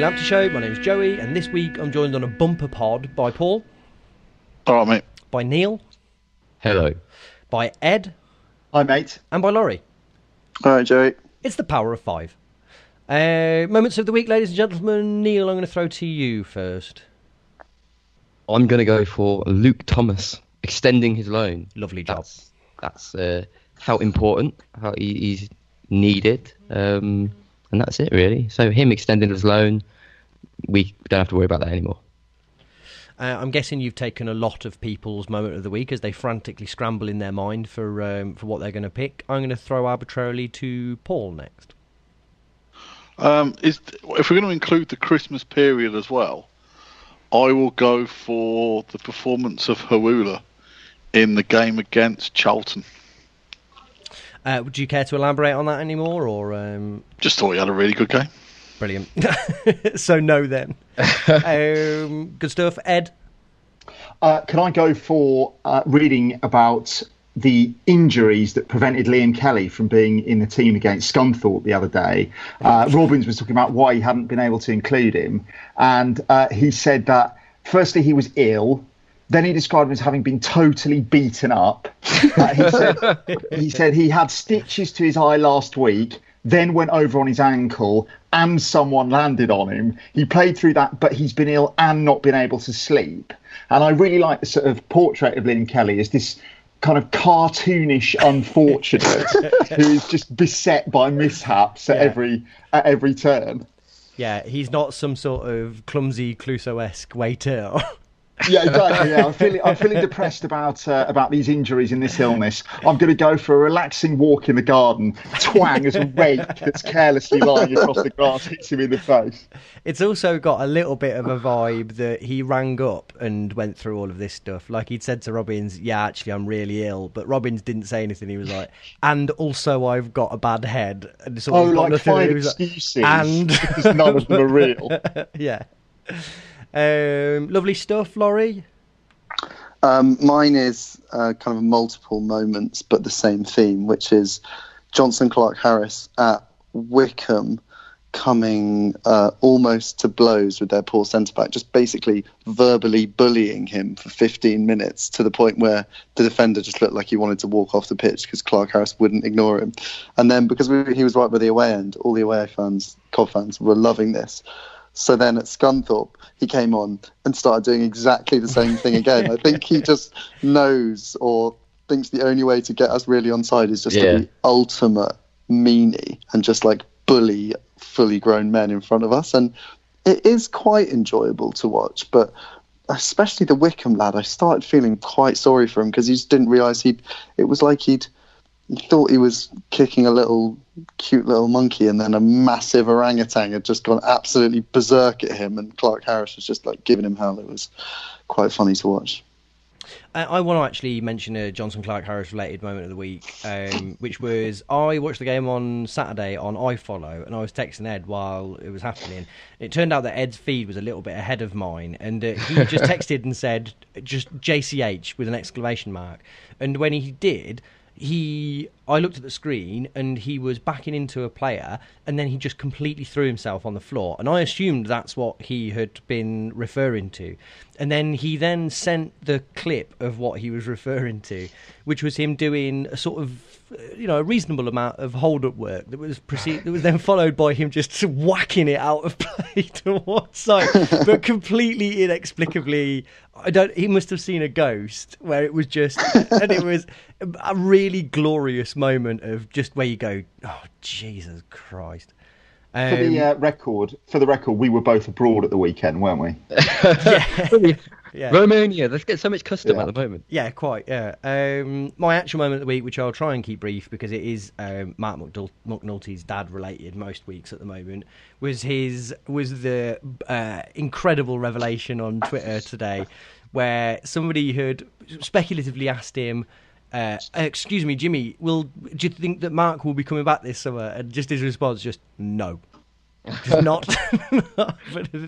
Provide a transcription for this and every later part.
Lamptey Show. My name's Joey, and this week I'm joined on a bumper pod by Paul. All right, mate. By Neil. Hello. By Ed. Hi, mate. And by Laurie. All right, Joey. It's the power of five. Moments of the week, ladies and gentlemen. Neil, I'm going to throw to you first. I'm going to go for Luke Thomas extending his loan. Lovely job. That's felt important, how he's needed, and that's it really. So him extending his loan, we don't have to worry about that anymore. I'm guessing you've taken a lot of people's moment of the week as they frantically scramble in their mind for what they're going to pick. I'm going to throw arbitrarily to Paul next. If we're going to include the Christmas period as well, I will go for the performance of Hawula in the game against Charlton. Would you care to elaborate on that anymore, or just thought he had a really good game? Brilliant. So no, then. Good stuff, Ed. Can I go for reading about the injuries that prevented Liam Kelly from being in the team against Scunthorpe the other day? Robbins was talking about why he hadn't been able to include him, and he said that firstly he was ill. Then he described him as having been totally beaten up. He said he had stitches to his eye last week, then went over on his ankle, and someone landed on him. He played through that, but he's been ill and not been able to sleep. And I really like the sort of portrait of Liam Kelly as this kind of cartoonish unfortunate who is just beset by mishaps at every turn. Yeah, he's not some sort of clumsy Clouseau-esque waiter. Yeah, exactly. Yeah, I'm feeling depressed about these injuries and this illness. I'm going to go for a relaxing walk in the garden. Twang as a rake that's carelessly lying across the grass hits him in the face. It's also got a little bit of a vibe that he rang up and went through all of this stuff. Like he'd said to Robbins, "Yeah, actually, I'm really ill," but Robbins didn't say anything. He was like, "And also, I've got a bad head." And sort of got like 5 excuses, and because none of them are real. Yeah. Lovely stuff, Laurie. Mine is kind of multiple moments, but the same theme, which is Johnson Clark-Harris at Wycombe coming almost to blows with their poor centre-back, just basically verbally bullying him for 15 minutes to the point where the defender just looked like he wanted to walk off the pitch because Clark-Harris wouldn't ignore him. And then because he was right by the away end, all the away fans, Cov fans, were loving this. So then at Scunthorpe, he came on and started doing exactly the same thing again. I think he just knows or thinks the only way to get us really on side is just to be ultimate meanie and just like bully fully grown men in front of us. And it is quite enjoyable to watch, but especially the Wycombe lad, I started feeling quite sorry for him because he just didn't realise he thought he was kicking a cute little monkey, and then a massive orangutan had just gone absolutely berserk at him, and Clark-Harris was just like giving him hell. It was quite funny to watch. I want to actually mention a Johnson Clark-Harris related moment of the week, which was I watched the game on Saturday on iFollow, and I was texting Ed while it was happening. It turned out that Ed's feed was a little bit ahead of mine, and he just texted and said just JCH with an exclamation mark. And when he did, I looked at the screen and he was backing into a player, and then he just completely threw himself on the floor, and I assumed that's what he had been referring to. And then he sent the clip of what he was referring to, which was him doing a sort of a reasonable amount of hold-up work that was then followed by him just whacking it out of play to one side, but completely inexplicably. He must have seen a ghost where it was just, and it was a really glorious moment of just where you go, oh Jesus Christ. For the record, we were both abroad at the weekend, weren't we? Yeah. Romania, let's get so much custom at the moment. Yeah, quite. Yeah. My actual moment of the week, which I'll try and keep brief because it is Mark McNulty's dad related most weeks at the moment, was the incredible revelation on Twitter today, where somebody had speculatively asked him, "Excuse me, Jimmy, do you think that Mark will be coming back this summer?" And just his response, just no. Just not.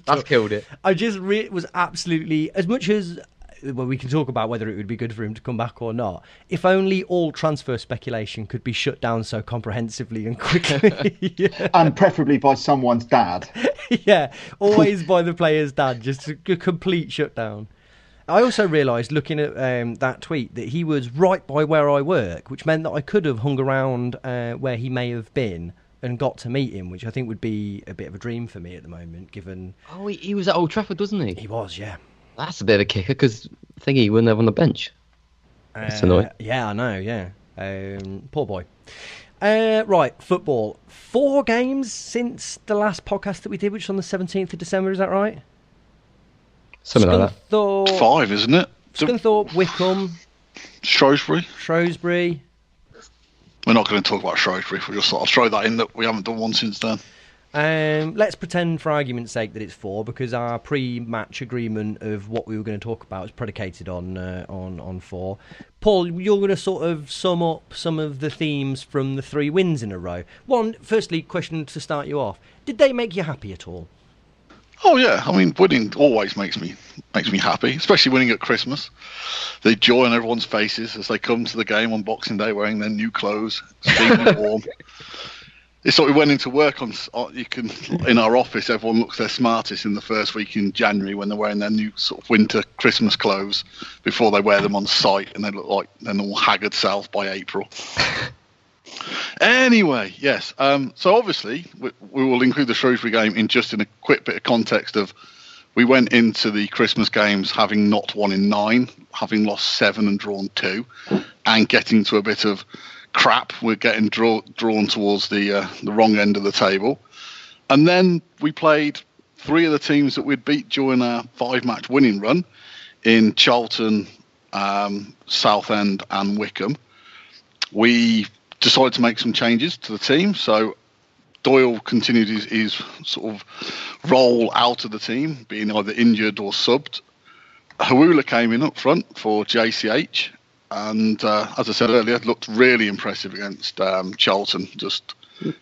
That's killed it. I just was absolutely, as much as well, we can talk about whether it would be good for him to come back or not. If only all transfer speculation could be shut down so comprehensively and quickly. Yeah. And preferably by someone's dad. Yeah, always by the player's dad, just a complete shutdown. I also realised, looking at that tweet, that he was right by where I work, which meant that I could have hung around where he may have been and got to meet him, which I think would be a bit of a dream for me at the moment, given... Oh, he was at Old Trafford, wasn't he? He was, yeah. That's a bit of a kicker, because Thingy wouldn't have on the bench. That's annoying. Yeah, I know, yeah. Poor boy. Right, football. 4 games since the last podcast that we did, which was on the 17th of December, is that right? Something like that. 5, isn't it? Scunthorpe, Wycombe, Shrewsbury. We're not going to talk about Shrewsbury. We'll just sort of throw that in that we haven't done one since then. Let's pretend, for argument's sake, that it's 4, because our pre-match agreement of what we were going to talk about was predicated on 4. Paul, you're going to sort of sum up some of the themes from the 3 wins in a row. Firstly, question to start you off: did they make you happy at all? Oh yeah, I mean, winning always makes me happy, especially winning at Christmas. The joy on everyone's faces as they come to the game on Boxing Day wearing their new clothes, steaming warm. It's like we went into work in our office, everyone looks their smartest in the first week in January when they're wearing their new sort of winter Christmas clothes before they wear them on site, and they look like their normal haggard selves by April. Anyway, yes. So obviously we will include the Shrewsbury game in a quick bit of context of we went into the Christmas games having not won in 9, having lost 7 and drawn 2, and getting to a bit of crap. We're getting drawn towards the wrong end of the table. And then we played 3 of the teams that we'd beat during our 5-match winning run in Charlton, Southend and Wycombe. We decided to make some changes to the team. So Doyle continued his sort of role out of the team, being either injured or subbed. Hawula came in up front for JCH. And as I said earlier, looked really impressive against Charlton. Just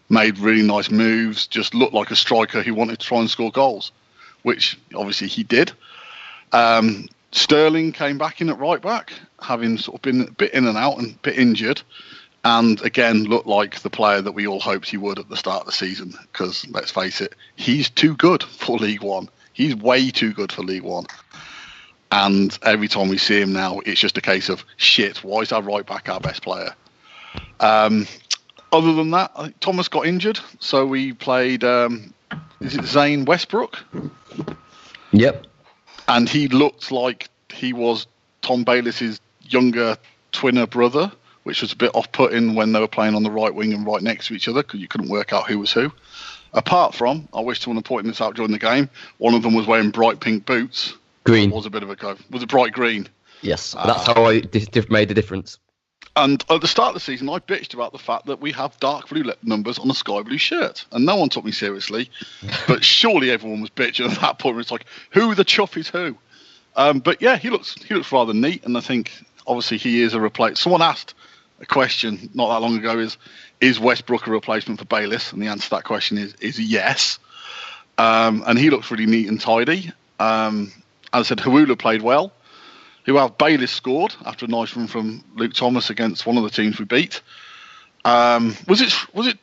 made really nice moves. Just looked like a striker who wanted to try and score goals, which obviously he did. Sterling came back in at right back, having sort of been a bit in and out and a bit injured. And again, looked like the player that we all hoped he would at the start of the season. Because let's face it, he's too good for League One. He's way too good for League One. And every time we see him now, it's just a case of, shit, why is our right back our best player? Other than that, I think Thomas got injured. So we played, is it Zane Westbrook? Yep. And he looked like he was Tom Bayliss's younger twinner brother, which was a bit off-putting when they were playing on the right wing and right next to each other because you couldn't work out who was who. Apart from, I wish someone had pointed this out during the game, one of them was wearing bright pink boots. Green. It was a bit of a go. Was it bright green? Yes, that's how I made the difference. And at the start of the season, I bitched about the fact that we have dark blue numbers on a sky blue shirt. And no one took me seriously. But surely everyone was bitching at that point where it's like, who the chuff is who? But yeah, he looks rather neat. And I think, obviously, he is a replacement. Someone asked a question not that long ago, is Westbrook a replacement for Bayliss? And the answer to that question is yes. And he looks really neat and tidy. As I said, Hawula played well. Bayliss scored after a nice run from Luke Thomas against one of the teams we beat. Was it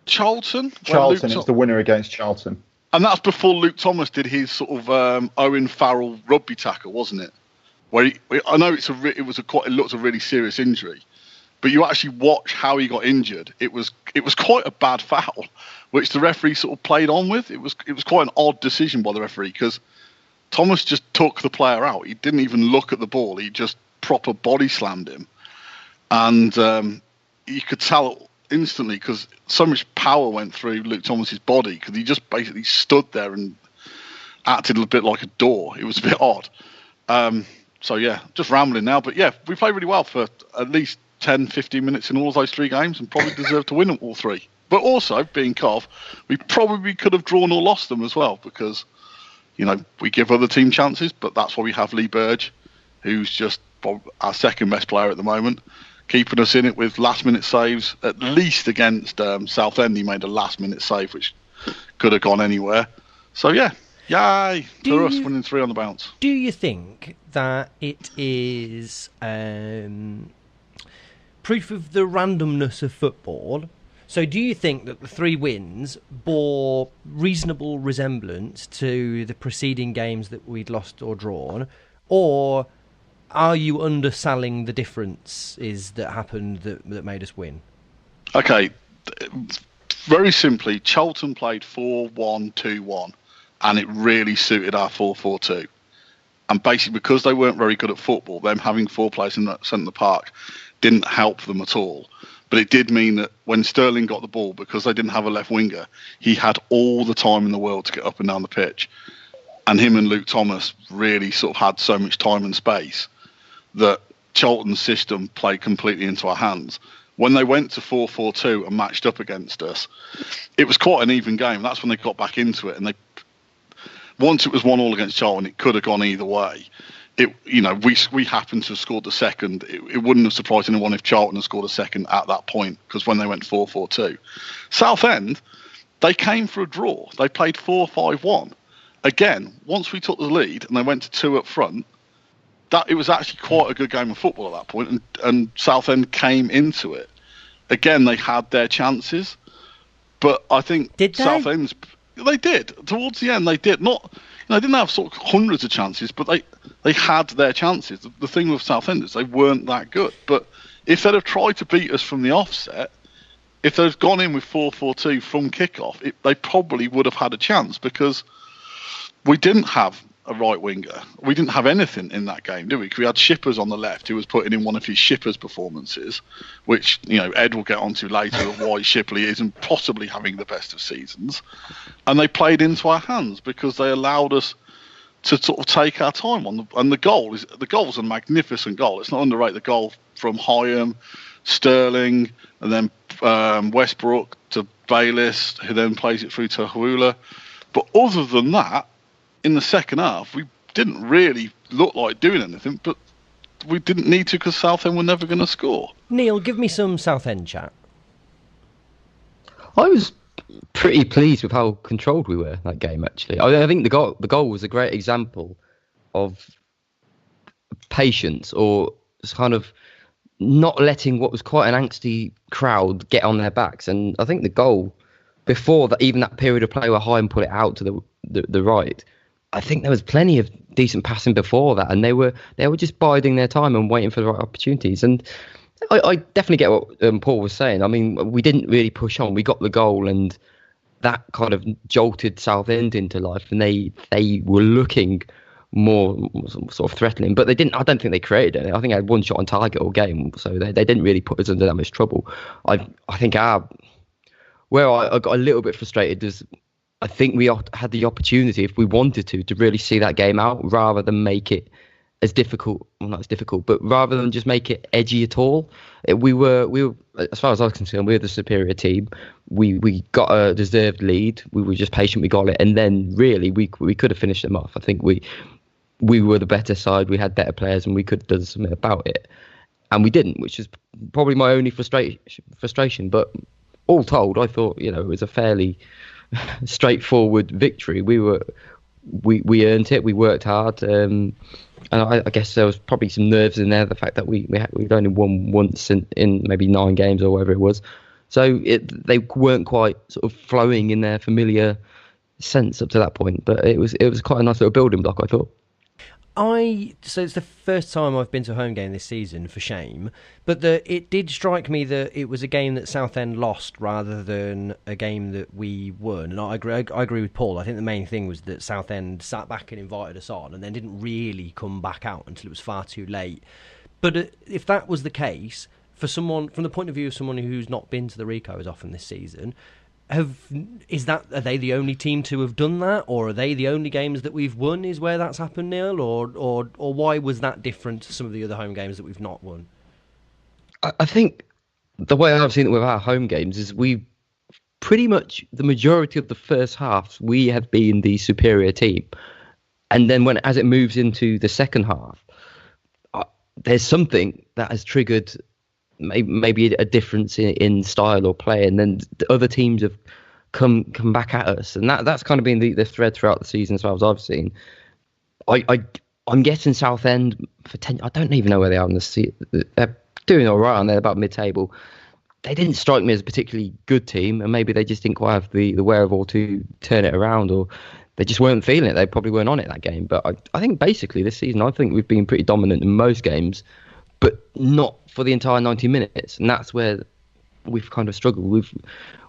Charlton? Charlton, it was the winner against Charlton. And that's before Luke Thomas did his sort of Owen Farrell rugby tackle, wasn't it? Where I know it looked a really serious injury, but you actually watch how he got injured. It was quite a bad foul, which the referee sort of played on with. It was quite an odd decision by the referee because Thomas just took the player out. He didn't even look at the ball. He just proper body slammed him. And you could tell instantly because so much power went through Luke Thomas's body because he just basically stood there and acted a bit like a door. It was a bit odd. So, yeah, just rambling now. But, yeah, we played really well for at least 10, 15 minutes in all of those 3 games and probably deserved to win all 3. But also, being Cov, we probably could have drawn or lost them as well because... You know, we give other team chances, but that's why we have Lee Burge, who's just our second best player at the moment, keeping us in it with last-minute saves. At least against Southend, he made a last-minute save, which could have gone anywhere. So, yeah. Yay! For us, winning 3 on the bounce. Do you think that it is proof of the randomness of football? So do you think that the 3 wins bore reasonable resemblance to the preceding games that we'd lost or drawn? Or are you underselling the differences that happened that made us win? Okay, very simply, Charlton played 4-1-2-1, and it really suited our 4-4-2. And basically, because they weren't very good at football, them having 4 players in the centre of the park didn't help them at all. But it did mean that when Sterling got the ball, because they didn't have a left winger, he had all the time in the world to get up and down the pitch. And him and Luke Thomas really sort of had so much time and space that Charlton's system played completely into our hands. When they went to 4-4-2 and matched up against us, it was quite an even game. That's when they got back into it. And once it was 1-1 against Charlton, it could have gone either way. We happened to have scored the second. It wouldn't have surprised anyone if Charlton had scored a second at that point, because when they went 4-4-2. Southend, they came for a draw. They played 4-5-1. Again, once we took the lead and they went to 2 up front, it was actually quite a good game of football at that point, and Southend came into it. Again, they had their chances, but I think Southend's... They did. Towards the end, they did. They didn't have sort of hundreds of chances, but they had their chances. The thing with Southend is they weren't that good. But if they'd have tried to beat us from the offset, if they'd gone in with 4-4-2 from kickoff, they probably would have had a chance, because we didn't have a right winger. We didn't have anything in that game, did we? We had Shippers on the left, who was putting in one of his Shippers performances, which Ed will get onto later of why Shipley isn't possibly having the best of seasons. And they played into our hands because they allowed us to sort of take our time on and the goal's a magnificent goal. It's not underrated, the goal from Hyam, Sterling, and then Westbrook to Bayliss, who then plays it through to Hawula. But other than that, in the second half, we didn't really look like doing anything, but we didn't need to because Southend were never going to score. Neil, give me some Southend chat. I was pretty pleased with how controlled we were that game, actually. I think the goal was a great example of patience, or kind of not letting what was quite an angsty crowd get on their backs. And I think the goal, before that, even that period of play where Hyam put it out to the right, I think there was plenty of decent passing before that, and they were just biding their time and waiting for the right opportunities. And I definitely get what Paul was saying. I mean, we didn't really push on. We got the goal, and that kind of jolted Southend into life, and they were looking more sort of threatening, but they didn't. I don't think they created it. I think they had one shot on target all game, so they didn't really put us under that much trouble. I think where I got a little bit frustrated is, I think we had the opportunity, if we wanted to really see that game out, rather than make it as difficult. Well, not as difficult, but rather than just make it edgy at all. We were, as far as I was concerned, we were the superior team. We got a deserved lead. We were just patient. We got it, and then really we could have finished them off. I think we were the better side. We had better players, and we could have done something about it, and we didn't, which is probably my only frustration. But all told, I thought it was a fairly straightforward victory. We earned it. We worked hard, and I guess there was probably some nerves in there. The fact that we'd only won once in maybe 9 games or whatever it was, so they weren't quite sort of flowing in their familiar sense up to that point. But it was quite a nice little building block, I thought. So it's the first time I've been to a home game this season, for shame, but it did strike me that it was a game that Southend lost rather than a game that we won. And I agree with Paul. I think the main thing was that Southend sat back and invited us on, and then didn't really come back out until it was far too late. But if that was the case, for someone, from the point of view of someone who's not been to the Rico as often this season, are they the only team to have done that, or are they the only games that we've won is where that's happened, Neil, or why was that different to some of the other home games that we've not won? I think the way I've seen it with our home games is we pretty much, the majority of the first half, we have been the superior team, and then as it moves into the second half, there's something that has triggered maybe a difference in style or play, and then the other teams have come back at us, and that's kind of been the thread throughout the season as far as I've seen. I'm guessing Southend for 10. I don't even know where they are in the season. They're doing all right, and they're about mid-table. They didn't strike me as a particularly good team, and maybe they just didn't quite have the wherewithal to turn it around, or they just weren't feeling it. They probably weren't on it that game. But I think basically this season, I think we've been pretty dominant in most games, but not for the entire 90 minutes, and that's where we've kind of struggled.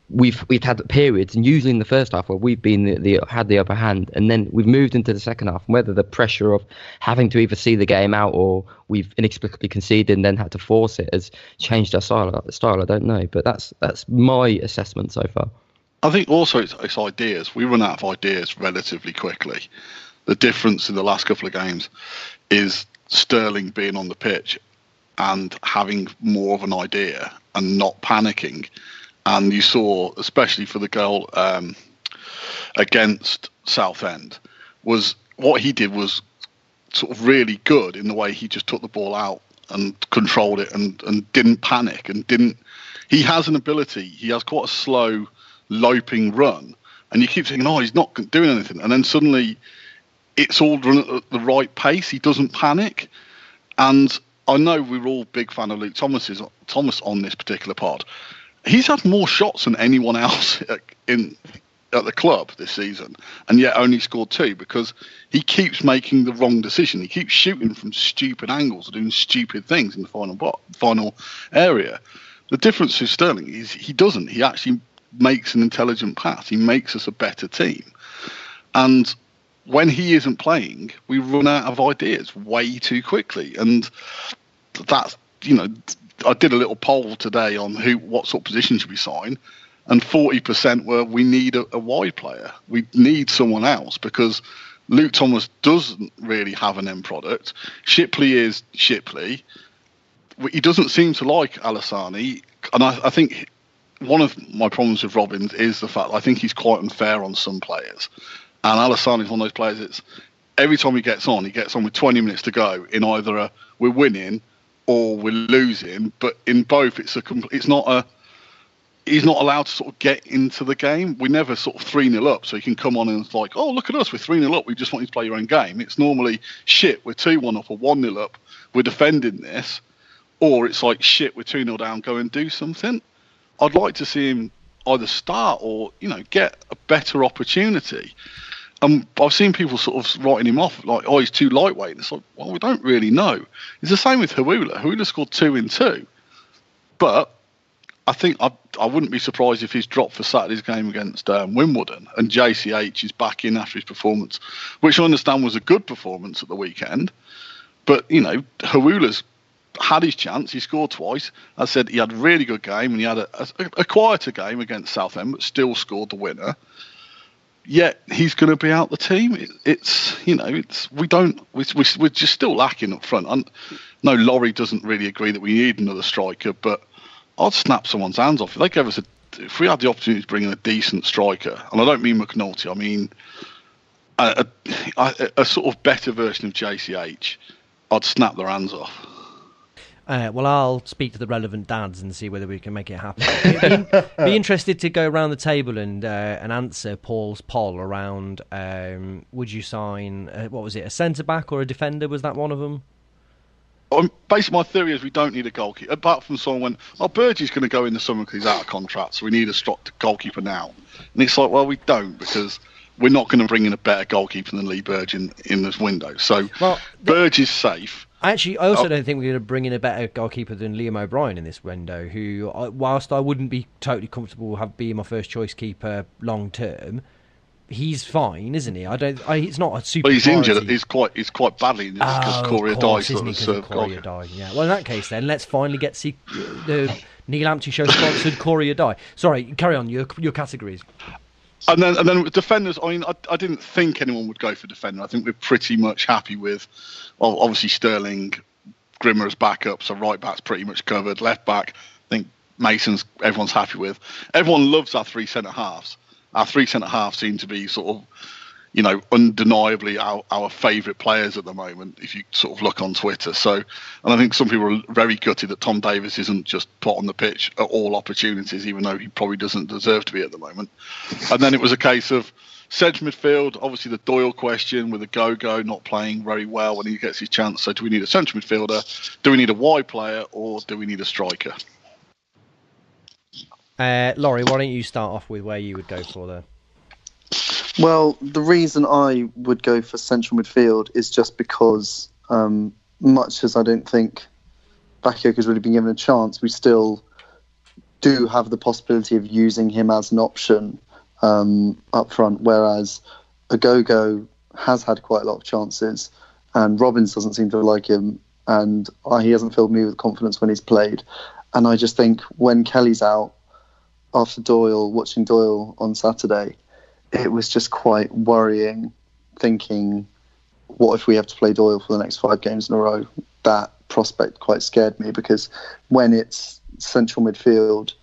We've had periods, and usually in the first half where we've been had the upper hand, and then we've moved into the second half. And whether the pressure of having to either see the game out or we've inexplicably conceded and then had to force it has changed our style. I don't know, but that's my assessment so far. I think also it's ideas. We run out of ideas relatively quickly. The difference in the last couple of games is Sterling being on the pitch and having more of an idea and not panicking. And you saw, especially for the goal against Southend, was what he did was sort of really good in the way he just took the ball out and controlled it and didn't panic and didn't. He has an ability. He has quite a slow, loping run, and you keep thinking, oh, he's not doing anything, and then suddenly it's all run at the right pace. He doesn't panic, and I know we're all big fan of Luke Thomas on this particular pod. He's had more shots than anyone else at the club this season, and yet only scored 2 because he keeps making the wrong decision. He keeps shooting from stupid angles or doing stupid things in the final area. The difference with Sterling is he doesn't. He actually makes an intelligent pass. He makes us a better team. And when he isn't playing, we run out of ideas way too quickly. And that's, I did a little poll today on what sort of position should we sign, and 40% were we need a wide player. We need someone else because Luke Thomas doesn't really have an end product. Shipley is Shipley. He doesn't seem to like Alassani, and I think one of my problems with Robbins is the fact I think he's quite unfair on some players. And Alassani is one of those players that's every time he gets on with 20 minutes to go in either we're winning or we're losing, but in both he's not allowed to sort of get into the game. We never sort of 3-0 up, so he can come on and it's like, oh, look at us, we're 3-0 up, we just want you to play your own game. It's normally, shit, we're 2-1 up or 1-0 up, we're defending this, or it's like, shit, we're 2-0 down, go and do something. I'd like to see him either start or, get a better opportunity. I've seen people sort of writing him off, like, oh, he's too lightweight. And it's like, well, we don't really know. It's the same with Hawula. Hawula scored 2 in 2. But I think I wouldn't be surprised if he's dropped for Saturday's game against Wimbledon and JCH is back in after his performance, which I understand was a good performance at the weekend. But, Hawula's had his chance. He scored twice. I said he had a really good game and he had a quieter game against Southend, but still scored the winner. Yet he's going to be out the team. We're just still lacking up front. No, Laurie doesn't really agree that we need another striker, but I'd snap someone's hands off if they gave us if we had the opportunity to bring in a decent striker, and I don't mean McNulty, I mean a sort of better version of JCH. I'd snap their hands off. Well, I'll speak to the relevant dads and see whether we can make it happen. Be interested to go around the table and answer Paul's poll around would you sign, what was it, a centre-back or a defender? Was that one of them? Basically, my theory is we don't need a goalkeeper. Apart from someone went, Burgie's going to go in the summer because he's out of contract, so we need a goalkeeper now. And it's like, well, we don't, because we're not going to bring in a better goalkeeper than Lee Burge in this window. So Burge is safe. I also don't think we're going to bring in a better goalkeeper than Liam O'Brien in this window, who, whilst I wouldn't be totally comfortable being my first choice keeper long term, he's fine, isn't he? It's not a super. Well, he's priority. injured. He's quite badly because Corey Dye sort of served Corey Dye. Yeah. Well, in that case, then let's finally get the Neil Lamptey show sponsored Corey Dye. Sorry, carry on your categories. And then with defenders, I mean, I didn't think anyone would go for defender. I think we're pretty much happy with, well, obviously Sterling, Grimmer as backup, so right back's pretty much covered. Left back, I think everyone's happy with. Everyone loves our 3 centre halves. Our 3 centre halves seem to be sort of, undeniably our favourite players at the moment, if you sort of look on Twitter. So, and I think some people are very gutted that Tom Davies isn't just put on the pitch at all opportunities, even though he probably doesn't deserve to be at the moment. And then it was a case of central midfield, obviously the Doyle question with the Go-Go not playing very well when he gets his chance. So do we need a central midfielder? Do we need a wide player? Or do we need a striker? Laurie, why don't you start off with where you would go for there? Well, the reason I would go for central midfield is just because, much as I don't think Bakayoko's really been given a chance, we still do have the possibility of using him as an option up front, whereas Agogo has had quite a lot of chances, and Robbins doesn't seem to like him, and he hasn't filled me with confidence when he's played. And I just think when Kelly's out, after watching Doyle on Saturday, it was just quite worrying, thinking, what if we have to play Doyle for the next 5 games in a row? That prospect quite scared me, because when it's central midfield,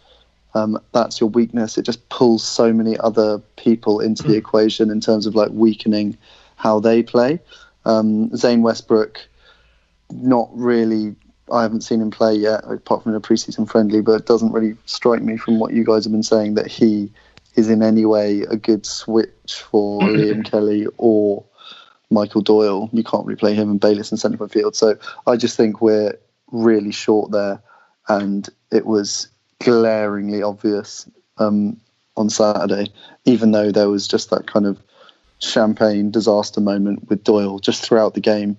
that's your weakness. It just pulls so many other people into the equation in terms of like weakening how they play. Zane Westbrook, not really. I haven't seen him play yet, apart from in a preseason friendly, but it doesn't really strike me from what you guys have been saying that he is in any way a good switch for Liam Kelly or Michael Doyle. You can't really play him and Bayliss in central midfield. So I just think we're really short there, and it was glaringly obvious on Saturday, even though there was just that kind of champagne disaster moment with Doyle just throughout the game.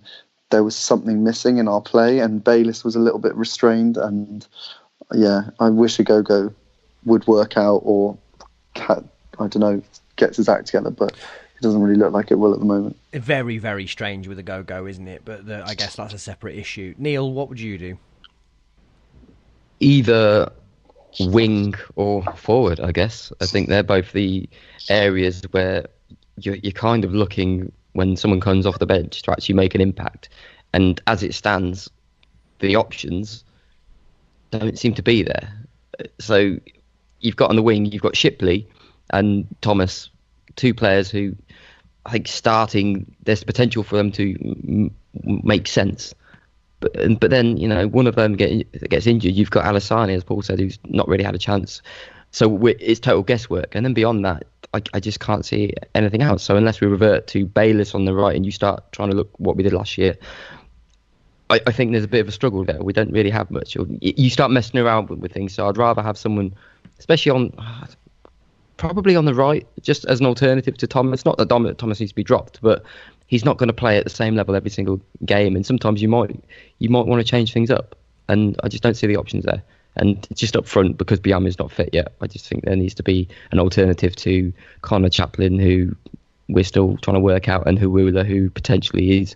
There was something missing in our play, and Bayliss was a little bit restrained. And yeah, I wish Agogo would work out, or I don't know, gets his act together, but it doesn't really look like it will at the moment. Very, very strange with Agogo, isn't it? But I guess that's a separate issue. Neil, what would you do? Either wing or forward, I guess. I think they're both the areas where you're kind of looking when someone comes off the bench to actually make an impact. And as it stands, the options don't seem to be there. So you've got on the wing, you've got Shipley and Thomas, 2 players who I think starting, there's potential for them to make sense. But then, one of them gets injured. You've got Alassane, as Paul said, who's not really had a chance. So it's total guesswork. And then beyond that, I just can't see anything else. So unless we revert to Bayliss on the right and you start trying to look what we did last year, I think there's a bit of a struggle there. We don't really have much. You start messing around with things. So I'd rather have someone, especially probably on the right, just as an alternative to Thomas. Not that Thomas needs to be dropped, but he's not going to play at the same level every single game. And sometimes you might want to change things up. And I just don't see the options there. And just up front, because Biami's not fit yet, I just think there needs to be an alternative to Connor Chaplin, who we're still trying to work out, and Huwula, who potentially is.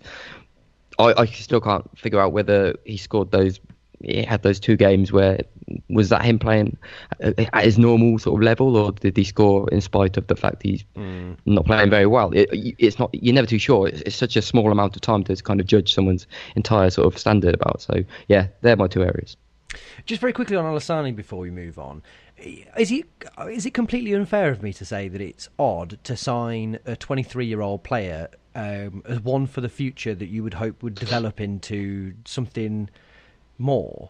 I still can't figure out whether he had those 2 games where, was that him playing at his normal sort of level, or did he score in spite of the fact he's not playing very well? It's not. You're never too sure. It's such a small amount of time to kind of judge someone's entire sort of standard about. So yeah, they're my 2 areas. Just very quickly on Alassane before we move on, is it completely unfair of me to say that it's odd to sign a 23-year-old player as one for the future that you would hope would develop into something more?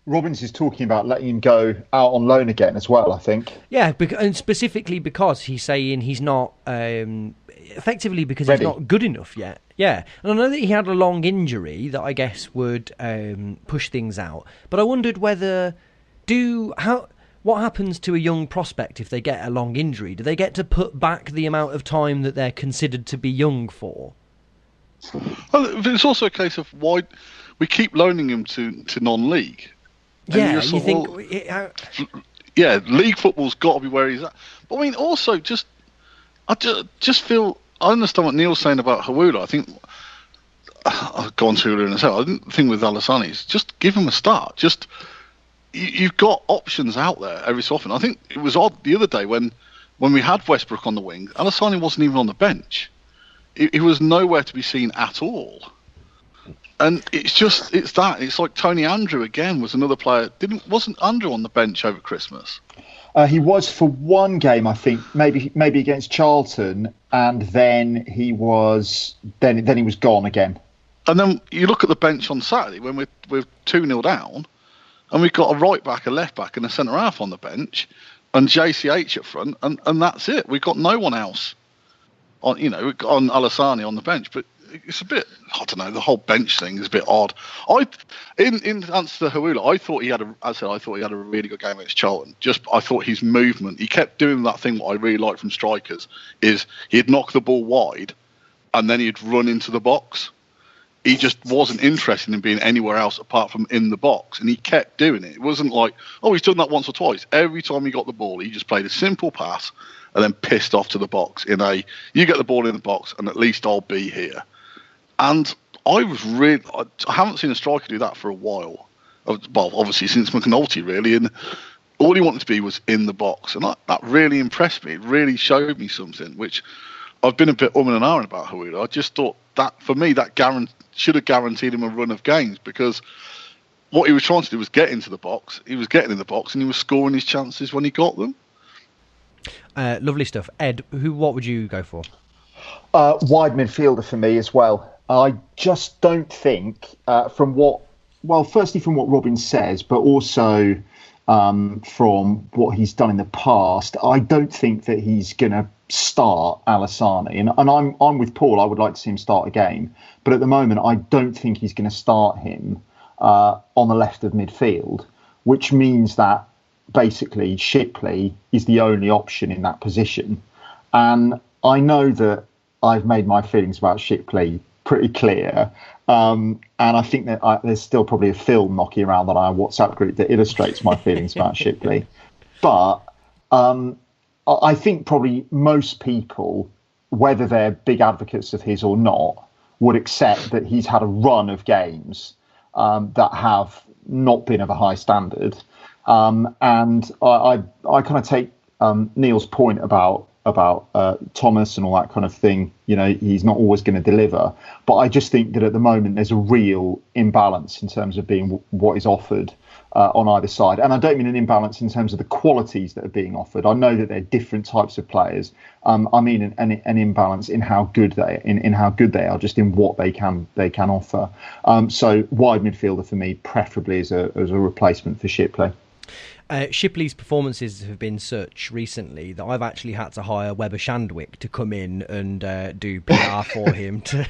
Robbins is talking about letting him go out on loan again as well, I think. Yeah, and specifically because he's saying he's not, effectively because ready. He's not good enough yet. Yeah, and I know that he had a long injury that I guess would push things out. But I wondered what happens to a young prospect if they get a long injury? Do they get to put back the amount of time that they're considered to be young for? Well, it's also a case of why we keep loaning him to non-league. Yeah, you think... yeah, league football's got to be where he's at. But I mean, also, I just feel... I understand what Neil's saying about Huwula. I think... I'll go on to Huwula in a second. I think the thing with Alassane is just give him a start. You've got options out there every so often. I think it was odd the other day when we had Westbrook on the wing, Alassane wasn't even on the bench. He was nowhere to be seen at all. And it's like Tony Andrew again was another player. Wasn't Andrew on the bench over Christmas? He was for one game, I think, maybe against Charlton, and then he was gone again. And then you look at the bench on Saturday when we're 2-0 down, and we've got a right back, a left back, and a centre half on the bench, and JCH at front, and that's it. We've got no one else on, we've got on Alassane on the bench, but it's a bit, I don't know, the whole bench thing is a bit odd. In answer to Hawula, I thought he had a really good game against Charlton. I thought his movement, he kept doing that thing what I really like from strikers, is he'd knock the ball wide and then he'd run into the box. He just wasn't interested in being anywhere else apart from in the box, and he kept doing it. It wasn't like, he's done that once or twice. Every time he got the ball, he just played a simple pass and then pissed off to the box you get the ball in the box and at least I'll be here. And I haven't seen a striker do that for a while. Well, obviously since McNulty, really. And all he wanted to be was in the box. And that really impressed me. It really showed me something, which I've been a bit and ahhing about Hawula. I just thought that, for me, that should have guaranteed him a run of games, because what he was trying to do was get into the box. He was getting in the box and he was scoring his chances when he got them. Lovely stuff. Ed, what would you go for? Wide midfielder for me as well. I just don't think, firstly from what Robin says, but also from what he's done in the past, I don't think that he's going to start Alassane. And I'm with Paul. I would like to see him start a game. But at the moment, I don't think he's going to start him on the left of midfield, which means that basically Shipley is the only option in that position. And I know that I've made my feelings about Shipley pretty clear. And I think that there's still probably a film knocking around on our WhatsApp group that illustrates my feelings about Shipley. But I think probably most people, whether they're big advocates of his or not, would accept that he's had a run of games that have not been of a high standard. And I kind of take Neil's point about Thomas and all that kind of thing. He's not always going to deliver, but I just think that at the moment there's a real imbalance in terms of being what is offered on either side. And I don't mean an imbalance in terms of the qualities that are being offered. I know that they're different types of players. I mean an imbalance in how good they are, just in what they can offer. So wide midfielder for me, preferably as a replacement for Shipley. Shipley's performances have been such recently that I've actually had to hire Weber Shandwick to come in and do PR for him to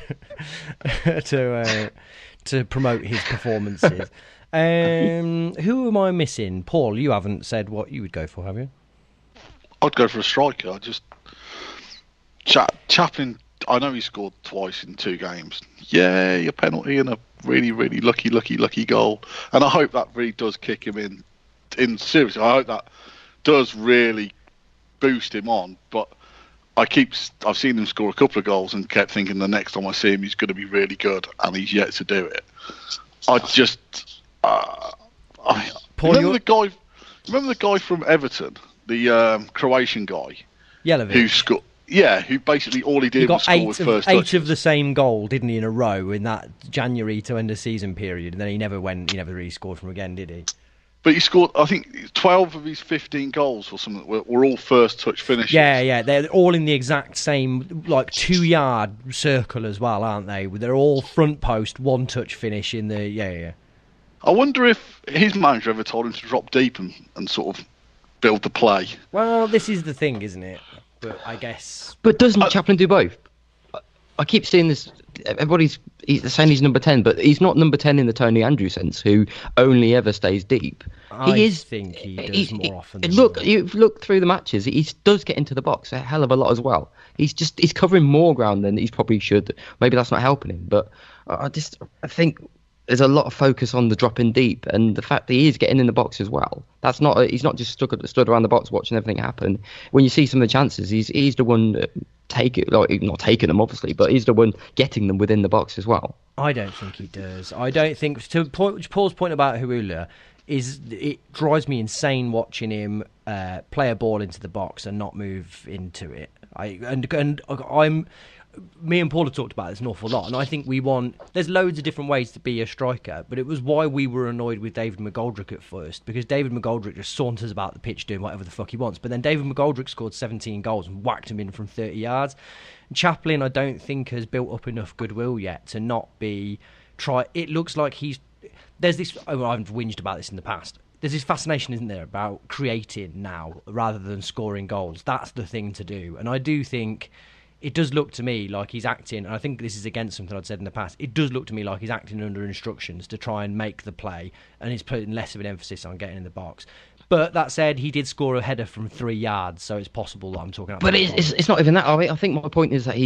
promote his performances. Who am I missing? Paul, you haven't said what you would go for, have you? I'd go for a striker. Chaplin, I know he scored twice in 2 games. Yeah, a penalty and a really, really lucky goal. And I hope that really does kick him in seriously. I hope that does really boost him on. But I've seen him score a couple of goals and kept thinking the next time I see him he's going to be really good, and he's yet to do it. Remember the guy from Everton, the Croatian guy, Jelavic, who scored. Yeah, who basically all he did was score with first touches. 8 of the same goal, didn't he, in a row in that January to end of season period, and then he never really scored from again, did he? But he scored, I think, 12 of his 15 goals or something were all first touch finishes. Yeah, they're all in the exact same 2-yard circle as well, aren't they? They're all front post, 1-touch finish in the yeah. I wonder if his manager ever told him to drop deep and sort of build the play. Well, this is the thing, isn't it? But I guess. But doesn't Chaplin do both? I keep seeing this. Everybody's saying he's number 10, but he's not number 10 in the Tony Andrews sense, who only ever stays deep. I think he does more often. You've looked through the matches. He does get into the box a hell of a lot as well. He's covering more ground than he probably should. Maybe that's not helping him, but I think there's a lot of focus on the dropping deep, and the fact that he is getting in the box as well. He's not just stood around the box watching everything happen. When you see some of the chances, he's the one not taking them obviously, but he's the one getting them within the box as well. I don't think he does. I don't think, to Paul's point about Hawula, it drives me insane watching him play a ball into the box and not move into it. me and Paul have talked about this an awful lot, and I think there's loads of different ways to be a striker, but it was why we were annoyed with David McGoldrick at first, because David McGoldrick just saunters about the pitch doing whatever the fuck he wants, but then David McGoldrick scored 17 goals and whacked him in from 30 yards. Chaplin, I don't think, has built up enough goodwill yet to not be... It looks like there's this... I've whinged about this in the past. There's this fascination, isn't there, about creating now rather than scoring goals. That's the thing to do, and I do think... It does look to me like he's acting, and I think this is against something I'd said in the past, it does look to me like he's acting under instructions to try and make the play, and he's putting less of an emphasis on getting in the box. But that said, he did score a header from 3 yards, so it's possible that I'm talking about... But it's not even that. I think my point is that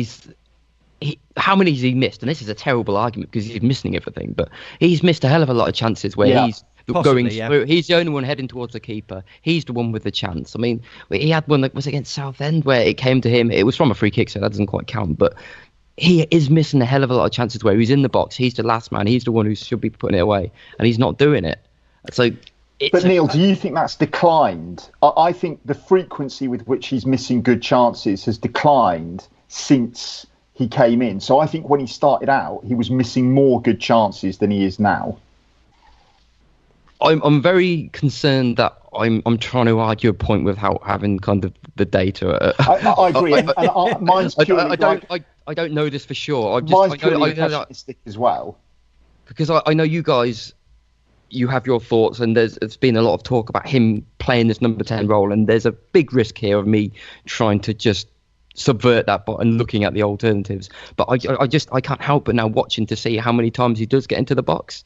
how many has he missed? And this is a terrible argument because he's missing everything, but he's missed a hell of a lot of chances where he's... Possibly, going through. He's the only one heading towards the keeper. He's the one with the chance. I mean, he had one that was against Southend where it came to him. It was from a free kick, so that doesn't quite count. But he is missing a hell of a lot of chances where he's in the box. He's the last man. He's the one who should be putting it away, and he's not doing it. So, but Neil, do you think that's declined? I think the frequency with which he's missing good chances has declined since he came in. So I think when he started out, he was missing more good chances than he is now. I'm very concerned that I'm trying to argue a point without having kind of the data. I agree. Mine's purely I don't know this for sure. Mine's purely pessimistic as well. Because I know you guys, you have your thoughts, and there's been a lot of talk about him playing this number 10 role, and there's a big risk here of me trying to just subvert that and looking at the alternatives. But I can't help but now watching to see how many times he does get into the box.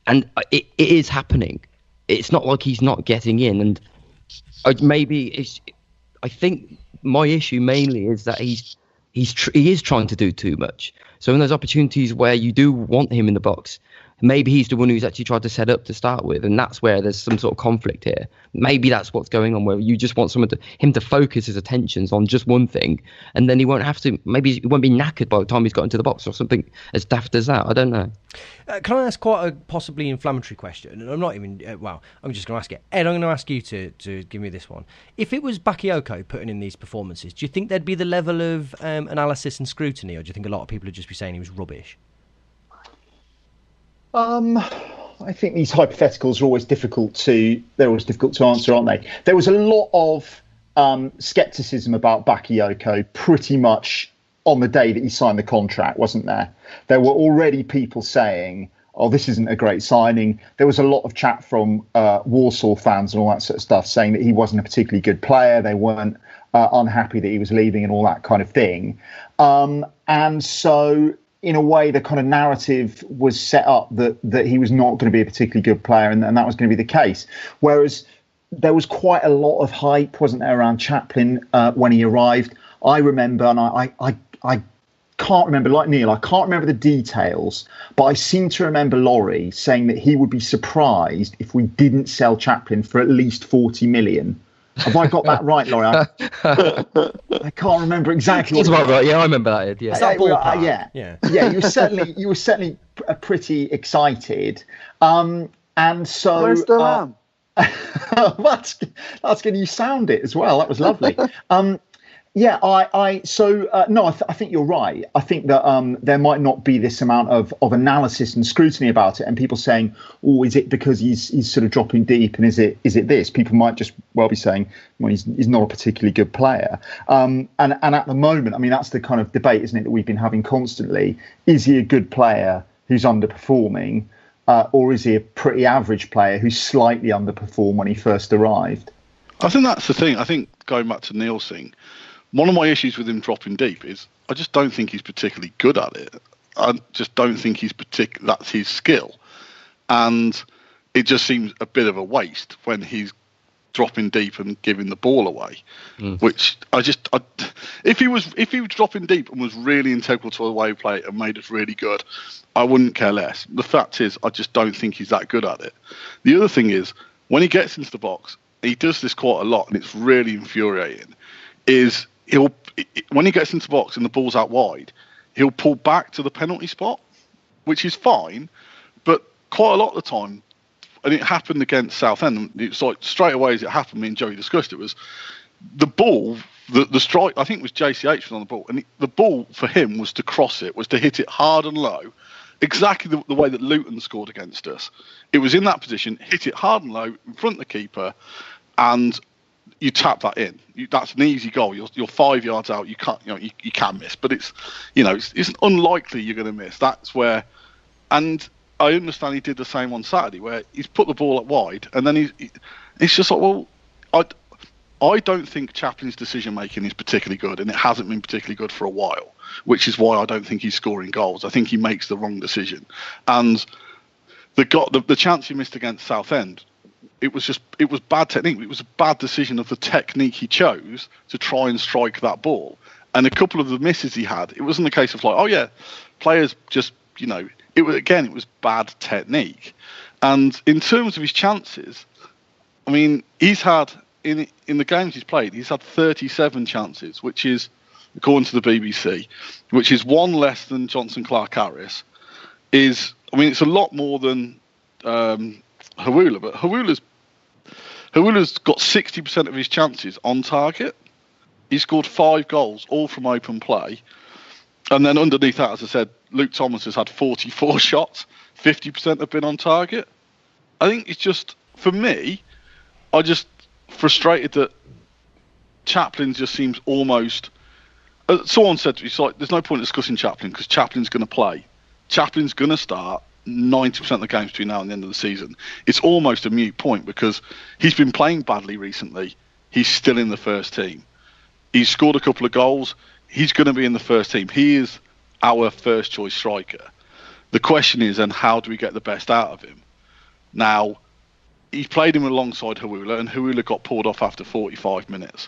And it is happening. It's not like he's not getting in. And I think my issue mainly is that he is trying to do too much. So in those opportunities where you do want him in the box, maybe he's the one who's actually tried to set up to start with, and that's where there's some sort of conflict here. Maybe that's what's going on, where you just want him to focus his attentions on just one thing, and then he won't have to. Maybe he won't be knackered by the time he's got into the box or something as daft as that. I don't know. Can I ask quite a possibly inflammatory question? And I'm not even... I'm just going to ask it. Ed, I'm going to ask you to give me this one. If it was Bakayoko putting in these performances, do you think there'd be the level of analysis and scrutiny, or do you think a lot of people would just be saying he was rubbish? I think these hypotheticals are always difficult to answer, aren't they? There was a lot of scepticism about Bakayoko pretty much on the day that he signed the contract, wasn't there? There were already people saying, oh, this isn't a great signing. There was a lot of chat from Warsaw fans and all that sort of stuff saying that he wasn't a particularly good player. They weren't unhappy that he was leaving and all that kind of thing. And so, in a way, the kind of narrative was set up that he was not going to be a particularly good player, and that was going to be the case. Whereas there was quite a lot of hype, wasn't there, around Chaplin when he arrived. I remember, and I can't remember, like Neil, I can't remember the details, but I seem to remember Laurie saying that he would be surprised if we didn't sell Chaplin for at least 40 million. Have I got that right, Laurie? I can't remember exactly. That's about right. Yeah, I remember that. Yeah, yeah. You were certainly pretty excited, and so I still am. that's good. You sound it as well. That was lovely. I think you're right. I think that there might not be this amount of analysis and scrutiny about it, and people saying, "Oh, is it because he's sort of dropping deep, and is it this?" People might just well be saying, "Well, he's not a particularly good player." And at the moment, I mean, that's the kind of debate, isn't it, that we've been having constantly? Is he a good player who's underperforming, or is he a pretty average player who slightly underperformed when he first arrived? I think that's the thing. I think going back to Neil's thing, one of my issues with him dropping deep is I just don't think he's particularly good at it. I just don't think that's his skill. And it just seems a bit of a waste when he's dropping deep and giving the ball away. Which if he was dropping deep and was really integral to the way we play and made us really good, I wouldn't care less. The fact is, I just don't think he's that good at it. The other thing is, when he gets into the box, he does this quite a lot, and it's really infuriating, is when he gets into the box and the ball's out wide, he'll pull back to the penalty spot, which is fine, but quite a lot of the time, and it happened against Southend, it's like straight away as it happened, me and Joey discussed it, was the ball the strike, I think it was JCH was on the ball, and the ball for him was to cross it, was to hit it hard and low, exactly the way that Luton scored against us. It was in that position, hit it hard and low in front of the keeper, and you tap that in. That's an easy goal. You're 5 yards out. You can't, you can miss, but it's unlikely you're going to miss. That's where, and I understand he did the same on Saturday, where he's put the ball up wide, and then it's just like, well, I don't think Chaplin's decision making is particularly good, and it hasn't been particularly good for a while, which is why I don't think he's scoring goals. I think he makes the wrong decision, and the chance he missed against Southend, it was bad technique. It was a bad decision of the technique he chose to try and strike that ball, and a couple of the misses he had, it wasn't a case of like, oh yeah, players just it was bad technique. And in terms of his chances, I mean, he's had in the games he's played, he's had 37 chances, which is, according to the BBC, which is one less than Johnson Clark Harris. It's a lot more than Hawula, but Hawula's got 60% of his chances on target. He scored 5 goals, all from open play. And then underneath that, as I said, Luke Thomas has had 44 shots, 50% have been on target. I think it's just, for me, I just frustrated that Chaplin just seems almost... someone said to me, it's like, there's no point in discussing Chaplin because Chaplin's going to play. Chaplin's going to start 90% of the games between now and the end of the season. It's almost a moot point because he's been playing badly recently. He's still in the first team. He's scored a couple of goals. He's going to be in the first team. He is our first choice striker. The question is, and how do we get the best out of him? Now, he played him alongside Hawula, and Hawula got pulled off after 45 minutes.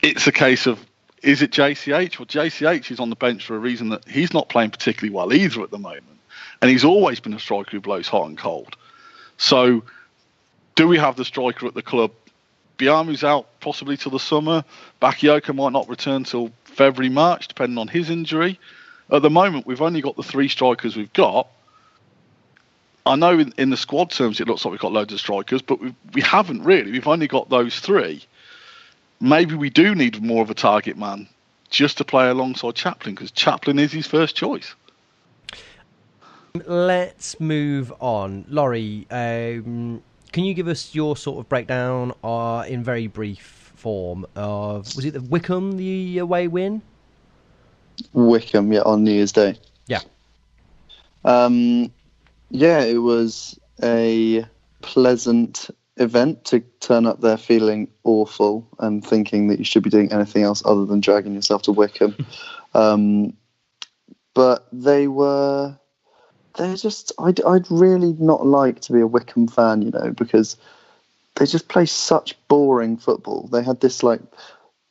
It's a case of, is it JCH? Well, JCH is on the bench for a reason that he's not playing particularly well either at the moment. And he's always been a striker who blows hot and cold. So, do we have the striker at the club? Biamu's out possibly till the summer. Bakayoko might not return till February, March, depending on his injury. At the moment, we've only got the 3 strikers we've got. I know in the squad terms it looks like we've got loads of strikers, but we haven't really. We've only got those 3. Maybe we do need more of a target man just to play alongside Chaplin, because Chaplin is his first choice. Let's move on. Laurie, can you give us your sort of breakdown in very brief form of, was it the Wickham, the away win? Wickham, yeah, on New Year's Day. Yeah. Yeah, it was a pleasant event to turn up there feeling awful and thinking that you should be doing anything else other than dragging yourself to Wickham. But they're just, I'd really not like to be a Wickham fan, because they just play such boring football. They had this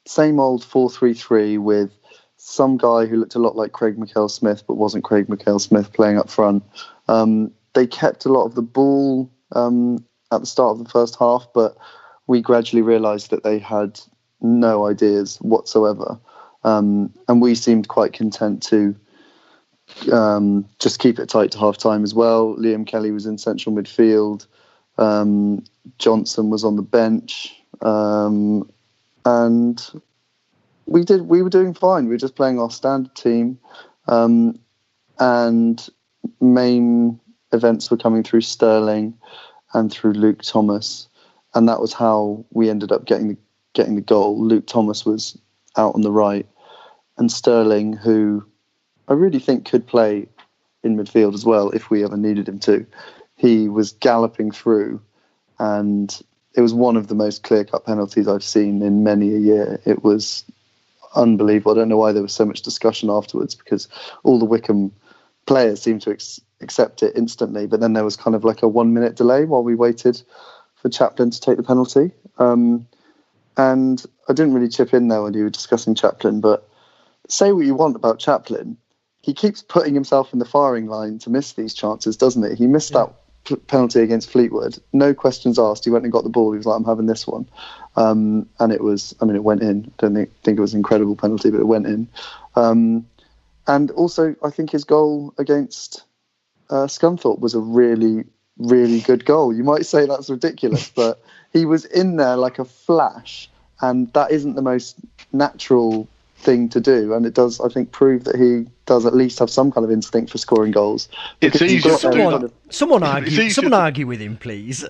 same old 4-3-3 with some guy who looked a lot like Craig McHale-Smith but wasn't Craig McHale-Smith playing up front. They kept a lot of the ball at the start of the first half, but we gradually realised that they had no ideas whatsoever. And we seemed quite content to just keep it tight to half-time as well. Liam Kelly was in central midfield. Johnson was on the bench. And we were doing fine. We were just playing our standard team. And main events were coming through Sterling and through Luke Thomas. And that was how we ended up getting the goal. Luke Thomas was out on the right. And Sterling, who I really think could play in midfield as well if we ever needed him to. He was galloping through, and it was one of the most clear-cut penalties I've seen in many a year. It was unbelievable. I don't know why there was so much discussion afterwards, because all the Wickham players seemed to accept it instantly, but then there was kind of like a 1-minute delay while we waited for Chaplin to take the penalty. And I didn't really chip in there when you were discussing Chaplin, but say what you want about Chaplin, he keeps putting himself in the firing line to miss these chances, doesn't he? He missed that penalty against Fleetwood. No questions asked. He went and got the ball. He was like, I'm having this one. And it went in. I don't think it was an incredible penalty, but it went in. And also, I think his goal against Scunthorpe was a really, really good goal. You might say that's ridiculous, but he was in there like a flash and that isn't the most natural thing to do. And it does, I think, prove that he does at least have some kind of instinct for scoring goals. It's easier to do that. Someone argue with him, please.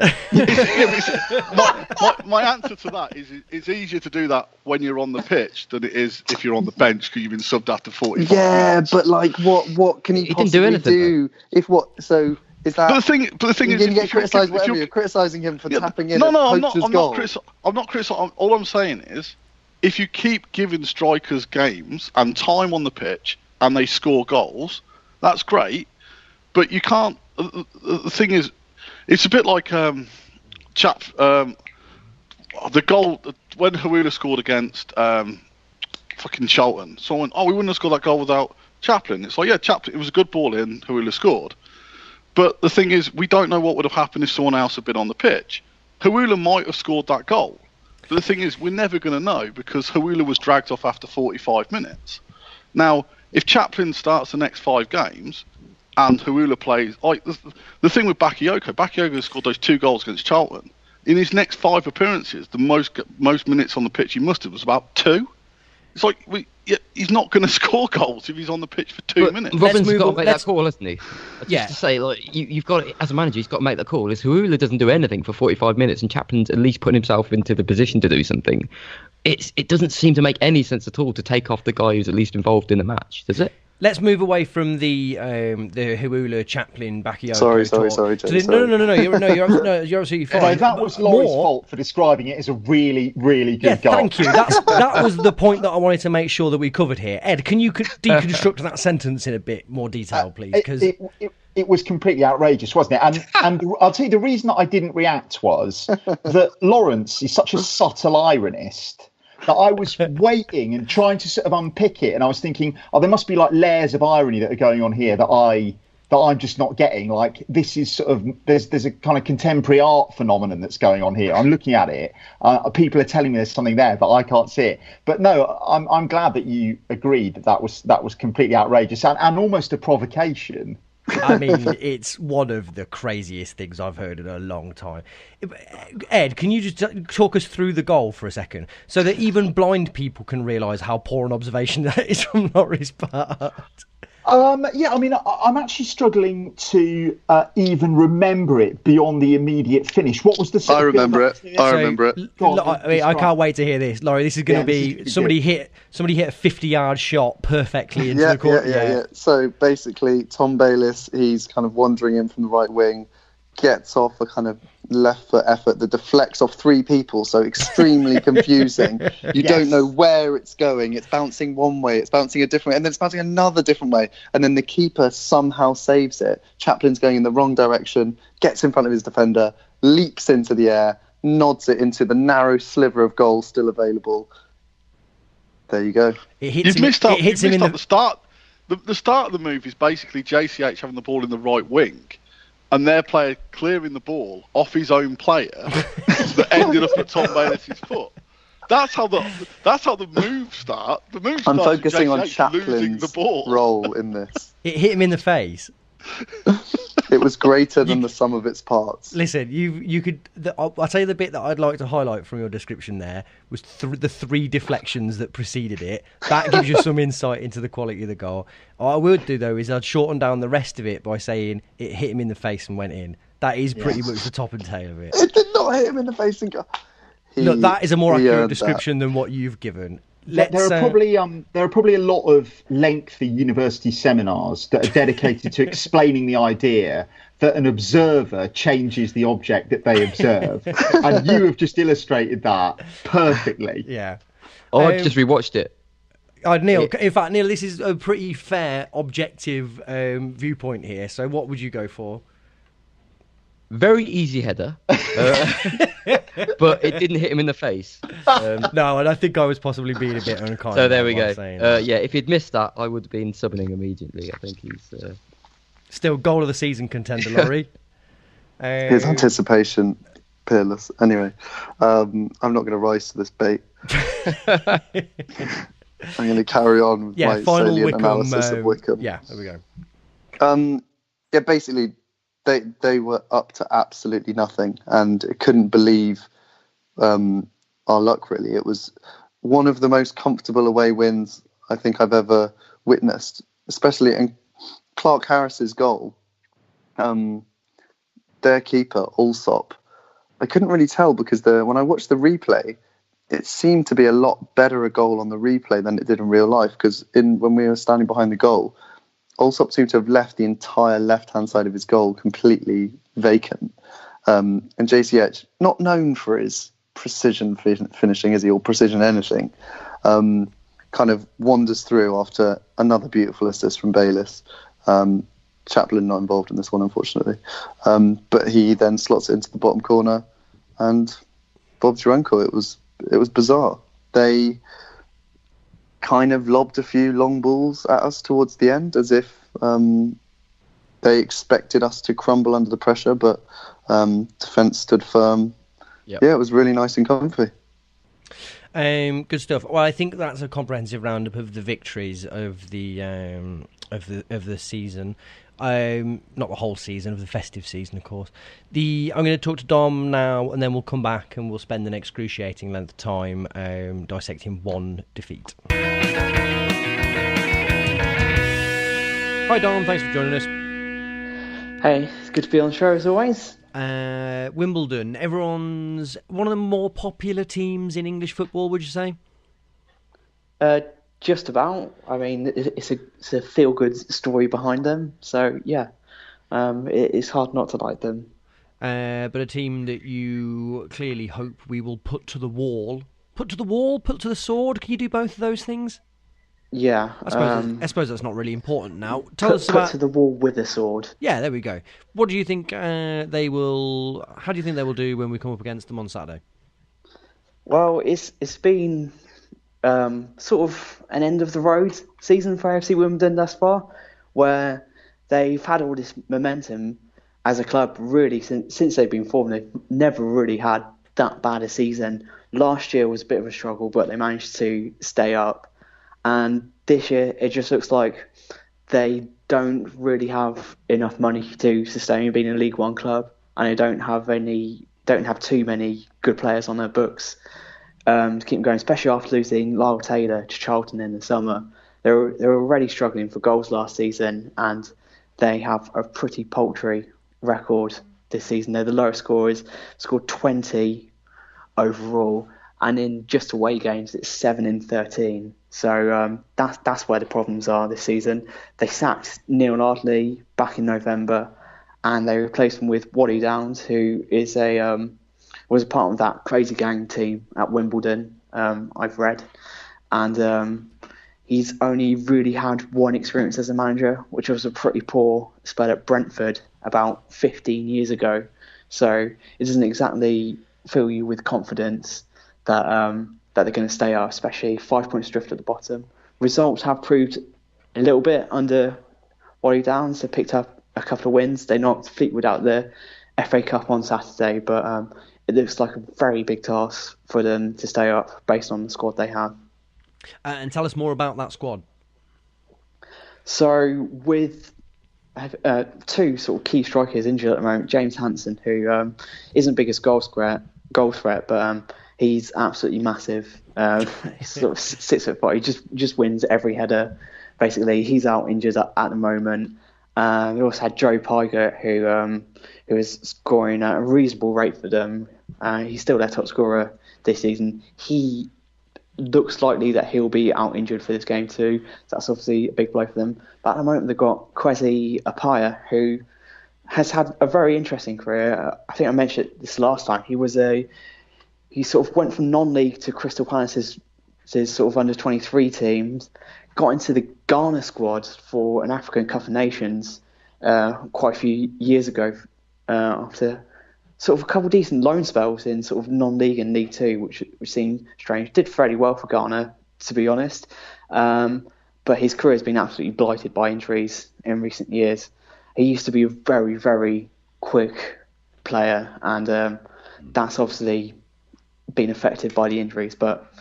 My answer to that is it's easier to do that when you're on the pitch than it is if you're on the bench because you've been subbed after 45 minutes. But like, what can he possibly didn't do anything, do? If what? So is that? But the thing is, you're going to get criticised. Whatever you're criticising him for tapping in. No, I'm not criticising. All I'm saying is, if you keep giving strikers games and time on the pitch and they score goals, that's great. But you can't. The thing is, it's a bit like the goal when Hawula scored against fucking Charlton. Someone, we wouldn't have scored that goal without Chaplin. It's like, yeah, Chaplin. It was a good ball in. Hawula scored. But the thing is, we don't know what would have happened if someone else had been on the pitch. Hawula might have scored that goal. But the thing is, we're never going to know because Hawula was dragged off after 45 minutes. Now, if Chaplin starts the next 5 games and Hawula plays... like the thing with Bakayoko scored those 2 goals against Charlton. In his next 5 appearances, the most minutes on the pitch he mustered was about 2. It's like, he's not going to score goals if he's on the pitch for 2 minutes. Robin's got to make that call, hasn't he? Just to say, like, you've got as a manager, he's got to make that call. If Hawula doesn't do anything for 45 minutes and Chaplin's at least putting himself into the position to do something, it doesn't seem to make any sense at all to take off the guy who's at least involved in the match, does it? Let's move away from the Hawula, Chaplin, Bakayoko. Sorry. You're absolutely fine. No, that was Laurie's fault for describing it as a really, really good goal. Thank you. That was the point that I wanted to make sure that we covered here. Ed, can you deconstruct that sentence in a bit more detail, please? Because it was completely outrageous, wasn't it? And I'll tell you, the reason that I didn't react was that Lawrence is such a subtle ironist that I was waiting and trying to sort of unpick it, and I was thinking, there must be like layers of irony that are going on here that I'm just not getting. Like, this is sort of there's a kind of contemporary art phenomenon that's going on here. I'm looking at it. People are telling me there's something there, but I can't see it. But no, I'm glad that you agreed that was completely outrageous and almost a provocation. I mean, it's one of the craziest things I've heard in a long time. Ed, can you just talk us through the goal for a second so that even blind people can realise how poor an observation that is from Laurie's part? I mean, I'm actually struggling to even remember it beyond the immediate finish. What was the... I remember it. I can't wait to hear this. Laurie, this is going to be... Somebody hit a 50-yard shot perfectly into the corner. Yeah. So basically, Tom Bayliss, he's kind of wandering in from the right wing, gets off a kind of left foot effort that deflects off 3 people, so extremely confusing. You don't know where it's going. It's bouncing one way, it's bouncing a different way, and then it's bouncing another different way, and then the keeper somehow saves it. Chaplin's going in the wrong direction, gets in front of his defender, leaps into the air, nods it into the narrow sliver of goal still available. There you go. You've missed out the start. The start of the move is basically JCH having the ball in the right wing and their player clearing the ball off his own player that ended up at Tom Bayliss' foot. That's how the move start. The move starts. I'm focusing on Chaplin's the ball role in this. It hit him in the face. It was greater than the sum of its parts. Listen, you could. I'll tell you the bit that I'd like to highlight from your description. There was the 3 deflections that preceded it. That gives you some insight into the quality of the goal. What I would do though is I'd shorten down the rest of it by saying it hit him in the face and went in. That is pretty much the top and tail of it. It did not hit him in the face and go. Look, that is a more accurate description than what you've given. There are probably a lot of lengthy university seminars that are dedicated to explaining the idea that an observer changes the object that they observe, and you have just illustrated that perfectly. Yeah. I just rewatched it. Neil, in fact, Neil, this is a pretty fair, objective viewpoint here. So, what would you go for? Very easy header, but it didn't hit him in the face. No, and I think I was possibly being a bit unkind. So there we go. If he'd missed that, I would have been subbing him immediately. I think he's still goal of the season contender, Laurie. His anticipation, peerless. Anyway, I'm not going to rise to this bait. I'm going to carry on with my salient analysis of Wickham. Yeah, there we go. Basically, they were up to absolutely nothing, and couldn't believe our luck, really. It was one of the most comfortable away wins I think I've ever witnessed, especially in Clark Harris's goal. Their keeper, Allsop, I couldn't really tell because when I watched the replay, it seemed to be a lot better a goal on the replay than it did in real life, because when we were standing behind the goal, Allsop seemed to have left the entire left-hand side of his goal completely vacant. And JCH, not known for his precision finishing, is he, or precision anything, kind of wanders through after another beautiful assist from Bayliss. Chaplin not involved in this one, unfortunately. But he then slots it into the bottom corner, and Bob's your uncle. It was bizarre. They kind of lobbed a few long balls at us towards the end, as if they expected us to crumble under the pressure, but defence stood firm. Yep. Yeah, it was really nice and comfy. Good stuff. Well, I think that's a comprehensive roundup of the victories of the season. Not the whole season, of the festive season, of course. I'm going to talk to Dom now, and then we'll come back and we'll spend an excruciating length of time dissecting one defeat. Hi Dom, thanks for joining us. Hey, it's good to be on the show as always. Wimbledon, everyone's one of the more popular teams in English football, would you say? Just about. I mean, it's a feel-good story behind them. So, yeah, it's hard not to like them. But a team that you clearly hope we will put to the wall. Put to the wall? Put to the sword? Can you do both of those things? Yeah. I suppose that's not really important now. Put to the wall with a sword. Yeah, there we go. What do you think they will... How do you think they will do when we come up against them on Saturday? Well, it's been... sort of an end of the road season for AFC Wimbledon thus far, where they've had all this momentum as a club really since they've been formed. They've never really had that bad a season. Last year was a bit of a struggle, but they managed to stay up. And this year it just looks like they don't really have enough money to sustain being a League One club, and they don't have too many good players on their books. To keep them going, especially after losing Lyle Taylor to Charlton in the summer. They were already struggling for goals last season, and they have a pretty paltry record this season. They're the lowest scorers, scored 20 overall, and in just away games, it's 7 in 13. So that's where the problems are this season. They sacked Neil Ardley back in November, and they replaced him with Waddy Downs, who is was a part of that crazy gang team at Wimbledon, I've read. And he's only really had one experience as a manager, which was a pretty poor spell at Brentford about 15 years ago. So it doesn't exactly fill you with confidence that they're going to stay up, especially 5 points drift at the bottom. Results have proved a little bit under Waddy Downs. They picked up a couple of wins. They knocked Fleetwood out the FA Cup on Saturday, but it looks like a very big task for them to stay up based on the squad they have. And tell us more about that squad. So with two sort of key strikers injured at the moment, James Hansen, who isn't the biggest goal threat, but he's absolutely massive. He's sort of 6'5". He just wins every header. Basically, he's out injured at the moment. We also had Joe Pygott, who is scoring at a reasonable rate for them. He's still their top scorer this season. He looks likely that he'll be out injured for this game too. So that's obviously a big blow for them. But at the moment, they've got Kwesi Appiah, who has had a very interesting career. I think I mentioned this last time. He sort of went from non-league to Crystal Palace's sort of under-23 teams, got into the Ghana squad for an African Cup of Nations quite a few years ago after sort of a couple of decent loan spells in sort of non-league and League Two, which seemed strange. Did fairly well for Ghana, to be honest. But his career has been absolutely blighted by injuries in recent years. He used to be a very, very quick player, and that's obviously been affected by the injuries, but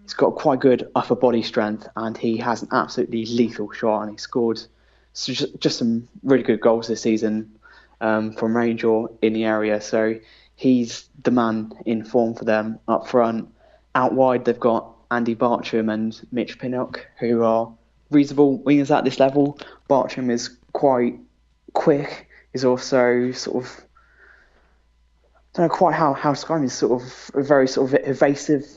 he's got quite good upper body strength, and he has an absolutely lethal shot, and he scored just some really good goals this season from range or in the area. So he's the man in form for them up front. Out wide, they've got Andy Bartram and Mitch Pinnock, who are reasonable wingers at this level. Bartram is quite quick. He's also sort of, I don't know quite how to describe him. He's sort of a very sort of evasive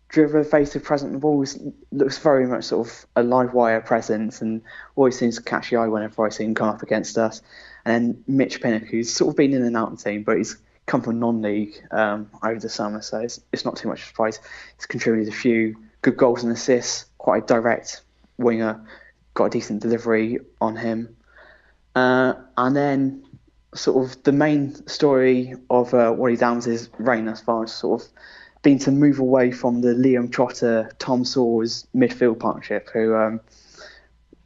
presence on the ball. He looks very much sort of a live wire presence and always seems to catch the eye whenever I see him come up against us. And then Mitch Pinnock, who's sort of been in and out of the team, but he's come from non-league over the summer, so it's not too much of a surprise. He's contributed a few good goals and assists, quite a direct winger, got a decent delivery on him. And then sort of the main story of Wally Downs' reign thus far has sort of been to move away from the Liam Trotter, Tom Sawers midfield partnership, who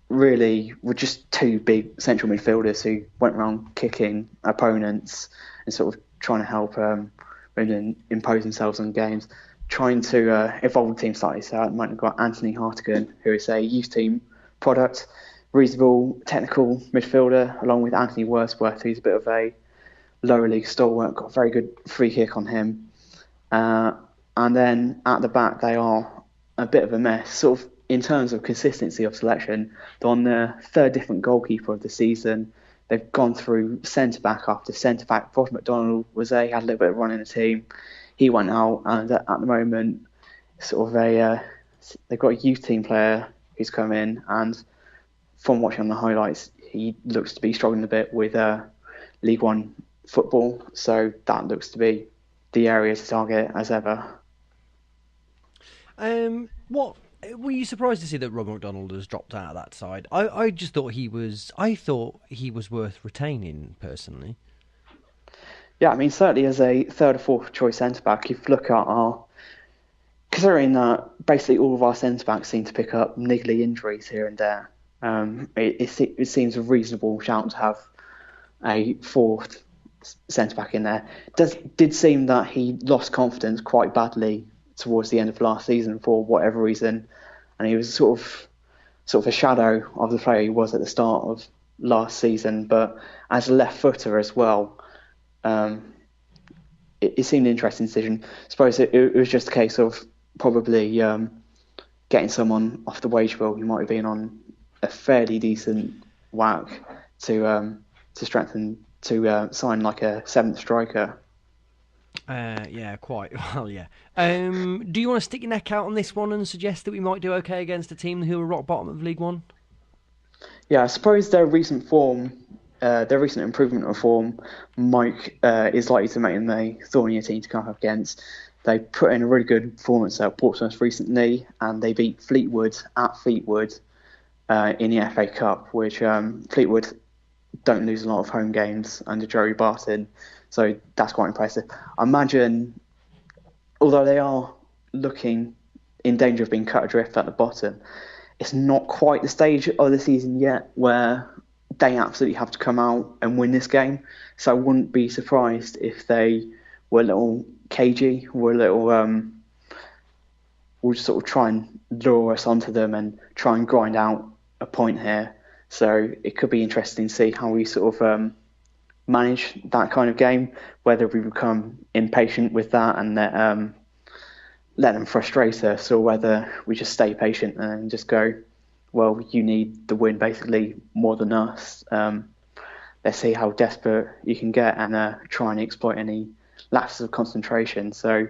really were just two big central midfielders who went around kicking opponents and sort of trying to help impose themselves on games, trying to evolve the team slightly. So at the moment, we've got Anthony Hartigan, who is a youth team product, reasonable technical midfielder, along with Anthony Wordsworth, who's a bit of a lower league stalwart, got a very good free kick on him. And then at the back, they are a bit of a mess. Sort of in terms of consistency of selection, they're on their third different goalkeeper of the season. They've gone through centre-back after centre-back. Ross McDonald had a little bit of run in the team. He went out, and at the moment, sort of they've got a youth team player who's come in, and from watching on the highlights, he looks to be struggling a bit with League One football. So that looks to be the area to target as ever. What were you surprised to see that Rob McDonald has dropped out of that side? I just thought he was worth retaining personally. Yeah, I mean certainly as a third or fourth choice centre back, if you look at considering that basically all of our centre backs seem to pick up niggly injuries here and there, it seems a reasonable shout to have a fourth centre back in there. Did seem that he lost confidence quite badly towards the end of last season for whatever reason, and he was sort of a shadow of the player he was at the start of last season. But as a left footer as well, it seemed an interesting decision. I suppose it was just a case of probably getting someone off the wage bill who might have been on a fairly decent whack to strengthen to sign like a seventh striker. Yeah, quite well. Yeah. Do you want to stick your neck out on this one and suggest that we might do okay against a team who are rock bottom of League One? Yeah, I suppose their recent improvement of form, Mike is likely to make them a thornier team to come up against. They put in a really good performance at Portsmouth recently, and they beat Fleetwood at Fleetwood in the FA Cup, which Fleetwood don't lose a lot of home games under Joey Barton. So that's quite impressive. I imagine, although they are looking in danger of being cut adrift at the bottom, it's not quite the stage of the season yet where they absolutely have to come out and win this game. So I wouldn't be surprised if they were a little cagey, will just sort of try and lure us onto them and try and grind out a point here. So it could be interesting to see how we sort of manage that kind of game, whether we become impatient with that and let them frustrate us, or whether we just stay patient and just go, well, you need the win basically more than us. Let's see how desperate you can get and try and exploit any lapses of concentration. So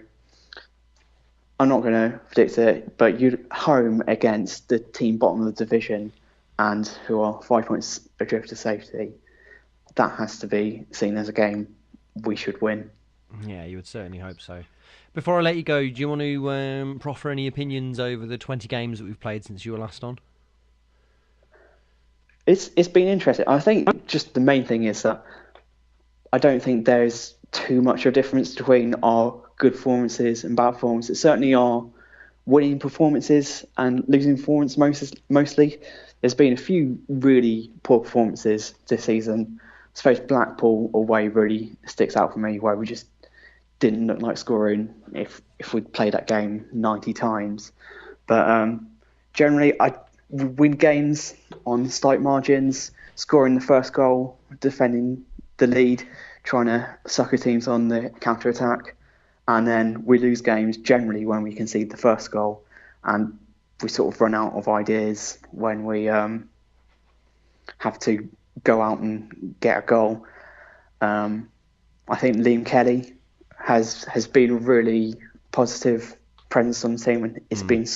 I'm not going to predict it, but you're home against the team bottom of the division and who are 5 points adrift to safety. That has to be seen as a game we should win. Yeah, you would certainly hope so. Before I let you go, do you want to proffer any opinions over the 20 games that we've played since you were last on? It's been interesting. I think just the main thing is that I don't think there's too much of a difference between our good performances and bad performances. Certainly our winning performances and losing performances mostly. There's been a few really poor performances this season. I suppose Blackpool away really sticks out for me, where we just didn't look like scoring if we'd played that game 90 times. But generally, I win games on slight margins, scoring the first goal, defending the lead, trying to sucker teams on the counter attack, and then we lose games generally when we concede the first goal, and we sort of run out of ideas when we have to go out and get a goal. I think Liam Kelly has been a really positive presence on the team, and it's been,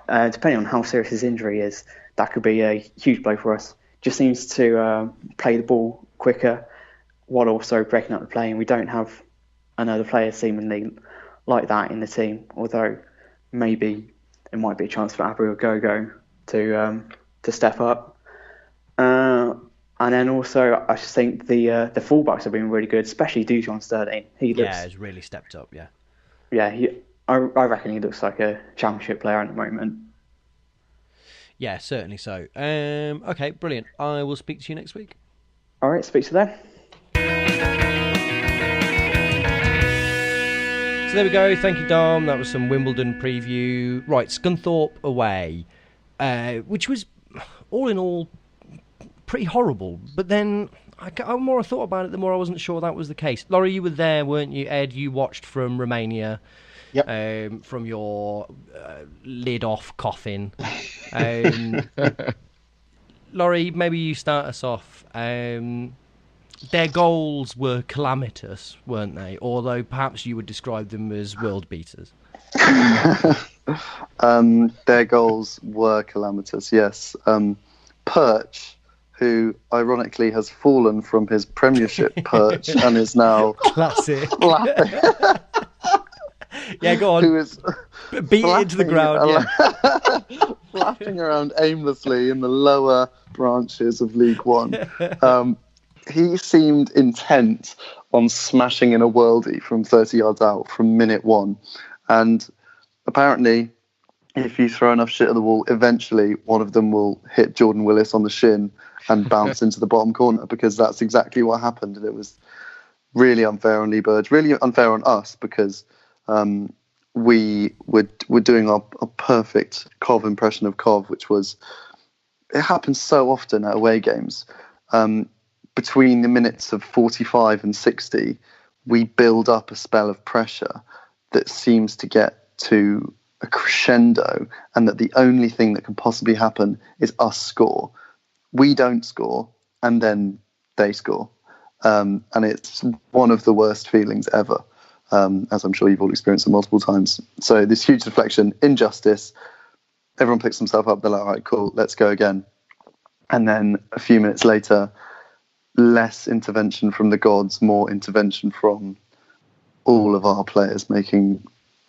depending on how serious his injury is, that could be a huge blow for us. Just seems to play the ball quicker while also breaking up the play, and we don't have another player seemingly like that in the team, although maybe it might be a chance for Abu Gogo to step up. And then also, I just think the fullbacks have been really good, especially Dujon Sterling. He's really stepped up. I reckon he looks like a championship player at the moment. Yeah, certainly so. Okay, brilliant. I will speak to you next week. All right, speak to you then. So there we go. Thank you, Dom. That was some Wimbledon preview. Right, Scunthorpe away, which was all in all pretty horrible. But then the more I thought about it, the more I wasn't sure that was the case. Laurie, you were there, weren't you? Ed, you watched from Romania. Yep. From your lid off coffin. Laurie, maybe you start us off. Their goals were calamitous, weren't they? Although perhaps you would describe them as world beaters. Their goals were calamitous, yes. Perch, who ironically has fallen from his Premiership perch and is now classic. Yeah, go on. Who is beat it into the ground, flapping around aimlessly in the lower branches of League One. He seemed intent on smashing in a worldie from 30 yards out from minute one. And apparently, if you throw enough shit at the wall, eventually one of them will hit Jordan Willis on the shin and bounce into the bottom corner, because that's exactly what happened. And it was really unfair on Lee Burge, really unfair on us, because we were doing our perfect Cov impression of Cov, which was, it happens so often at away games. Between the minutes of 45 and 60, we build up a spell of pressure that seems to get to a crescendo, and that the only thing that can possibly happen is us score. We don't score, and then they score. And it's one of the worst feelings ever, as I'm sure you've all experienced it multiple times. So this huge deflection, injustice, everyone picks themselves up, they're like, all right, cool, let's go again. And then a few minutes later, less intervention from the gods, more intervention from all of our players making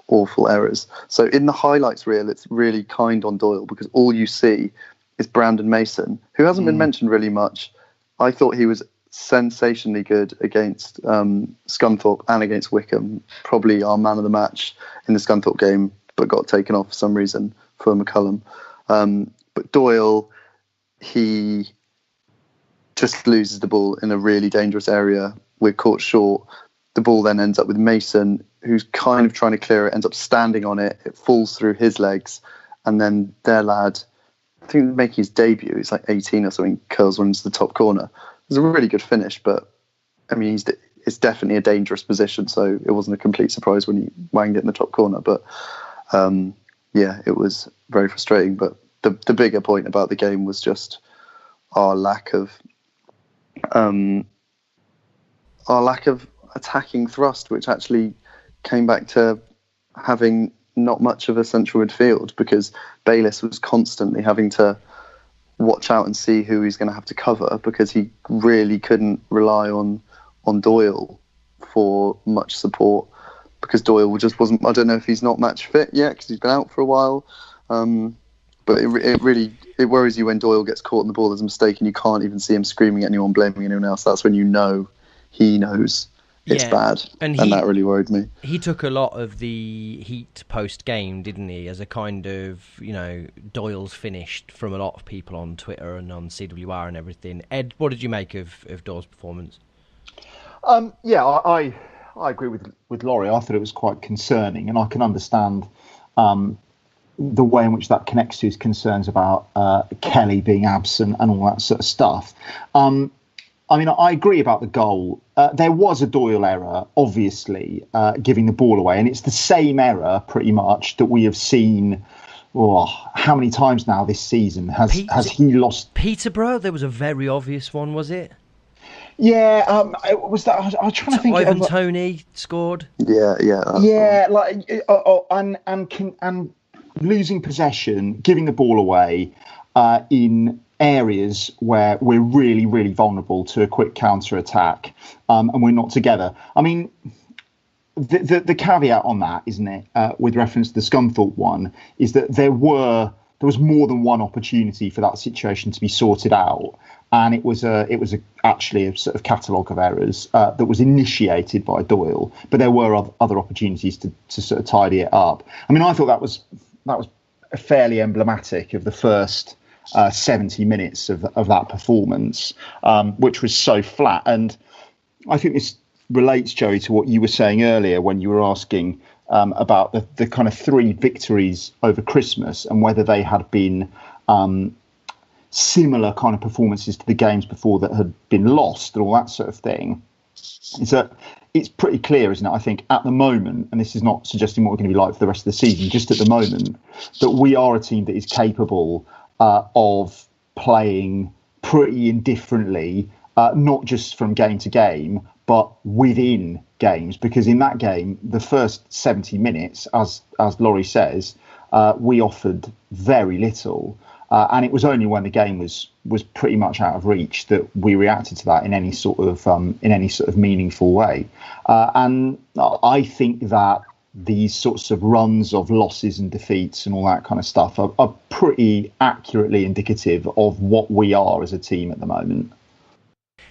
awful errors. So in the highlights reel, it's really kind on Doyle, because all you see is Brandon Mason, who hasn't been mentioned really much. I thought he was sensationally good against Scunthorpe and against Wickham, probably our man of the match in the Scunthorpe game, but got taken off for some reason for McCullum. But Doyle, he just loses the ball in a really dangerous area. We're caught short. The ball then ends up with Mason, who's kind of trying to clear it, ends up standing on it. It falls through his legs. And then their lad, I think making his debut, he's like 18 or something, curls one into the top corner. It was a really good finish, but I mean, it's definitely a dangerous position. So it wasn't a complete surprise when he wanged it in the top corner. But it was very frustrating. But the bigger point about the game was just our lack of attacking thrust, which actually came back to having not much of a central midfield, because Bayliss was constantly having to watch out and see who he's going to have to cover, because he really couldn't rely on Doyle for much support, because Doyle just wasn't, I don't know if he's not match fit yet because he's been out for a while, but it worries you when Doyle gets caught in the ball, there's a mistake and you can't even see him screaming at anyone, blaming anyone else. That's when you know he knows it's bad, and that really worried me. He took a lot of the heat post-game, didn't he, as a kind of, Doyle's finished from a lot of people on Twitter and on CWR and everything. Ed, what did you make of Doyle's performance? I agree with Laurie. I thought it was quite concerning, and I can understand the way in which that connects to his concerns about Kelly being absent and all that sort of stuff. I mean, I agree about the goal. There was a Doyle error, obviously, giving the ball away, and it's the same error pretty much that we have seen. Oh, how many times now this season has he lost? Peterborough? There was a very obvious one, was it? Yeah, it was that. I was trying to think. Ivan Toney scored. Yeah. And losing possession, giving the ball away in areas where we're really, really vulnerable to a quick counter attack, and we're not together. I mean, the caveat on that, isn't it, with reference to the Scunthorpe one, is that there was more than one opportunity for that situation to be sorted out, and it was actually a sort of catalogue of errors that was initiated by Doyle, but there were other opportunities to sort of tidy it up. I mean, I thought that was fairly emblematic of the first 70 minutes of that performance, which was so flat. And I think this relates, Joey, to what you were saying earlier when you were asking about the kind of 3 victories over Christmas and whether they had been similar kind of performances to the games before that had been lost and all that sort of thing. Is that it's pretty clear, isn't it? I think at the moment, and this is not suggesting what we're going to be like for the rest of the season, just at the moment, that we are a team that is capable of playing pretty indifferently, not just from game to game, but within games. Because in that game, the first 70 minutes, as Laurie says, we offered very little. And it was only when the game was pretty much out of reach that we reacted to that in any sort of meaningful way. And I think that these sorts of runs of losses and defeats and all that kind of stuff are pretty accurately indicative of what we are as a team at the moment.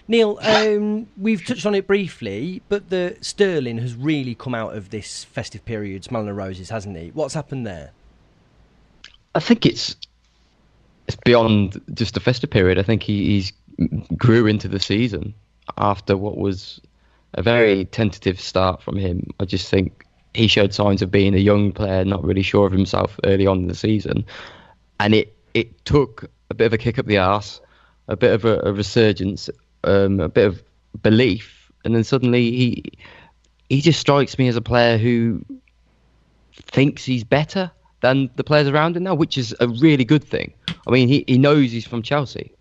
Neil, we've touched on it briefly, but the Sterling has really come out of this festive period smelling of roses, hasn't he? What's happened there? I think it's beyond just the festive period. I think he's grew into the season after what was a very tentative start from him. I just think he showed signs of being a young player, not really sure of himself early on in the season. And it took a bit of a kick up the arse, a bit of a resurgence, a bit of belief. And then suddenly he just strikes me as a player who thinks he's better than the players around him now, which is a really good thing. I mean, he knows he's from Chelsea.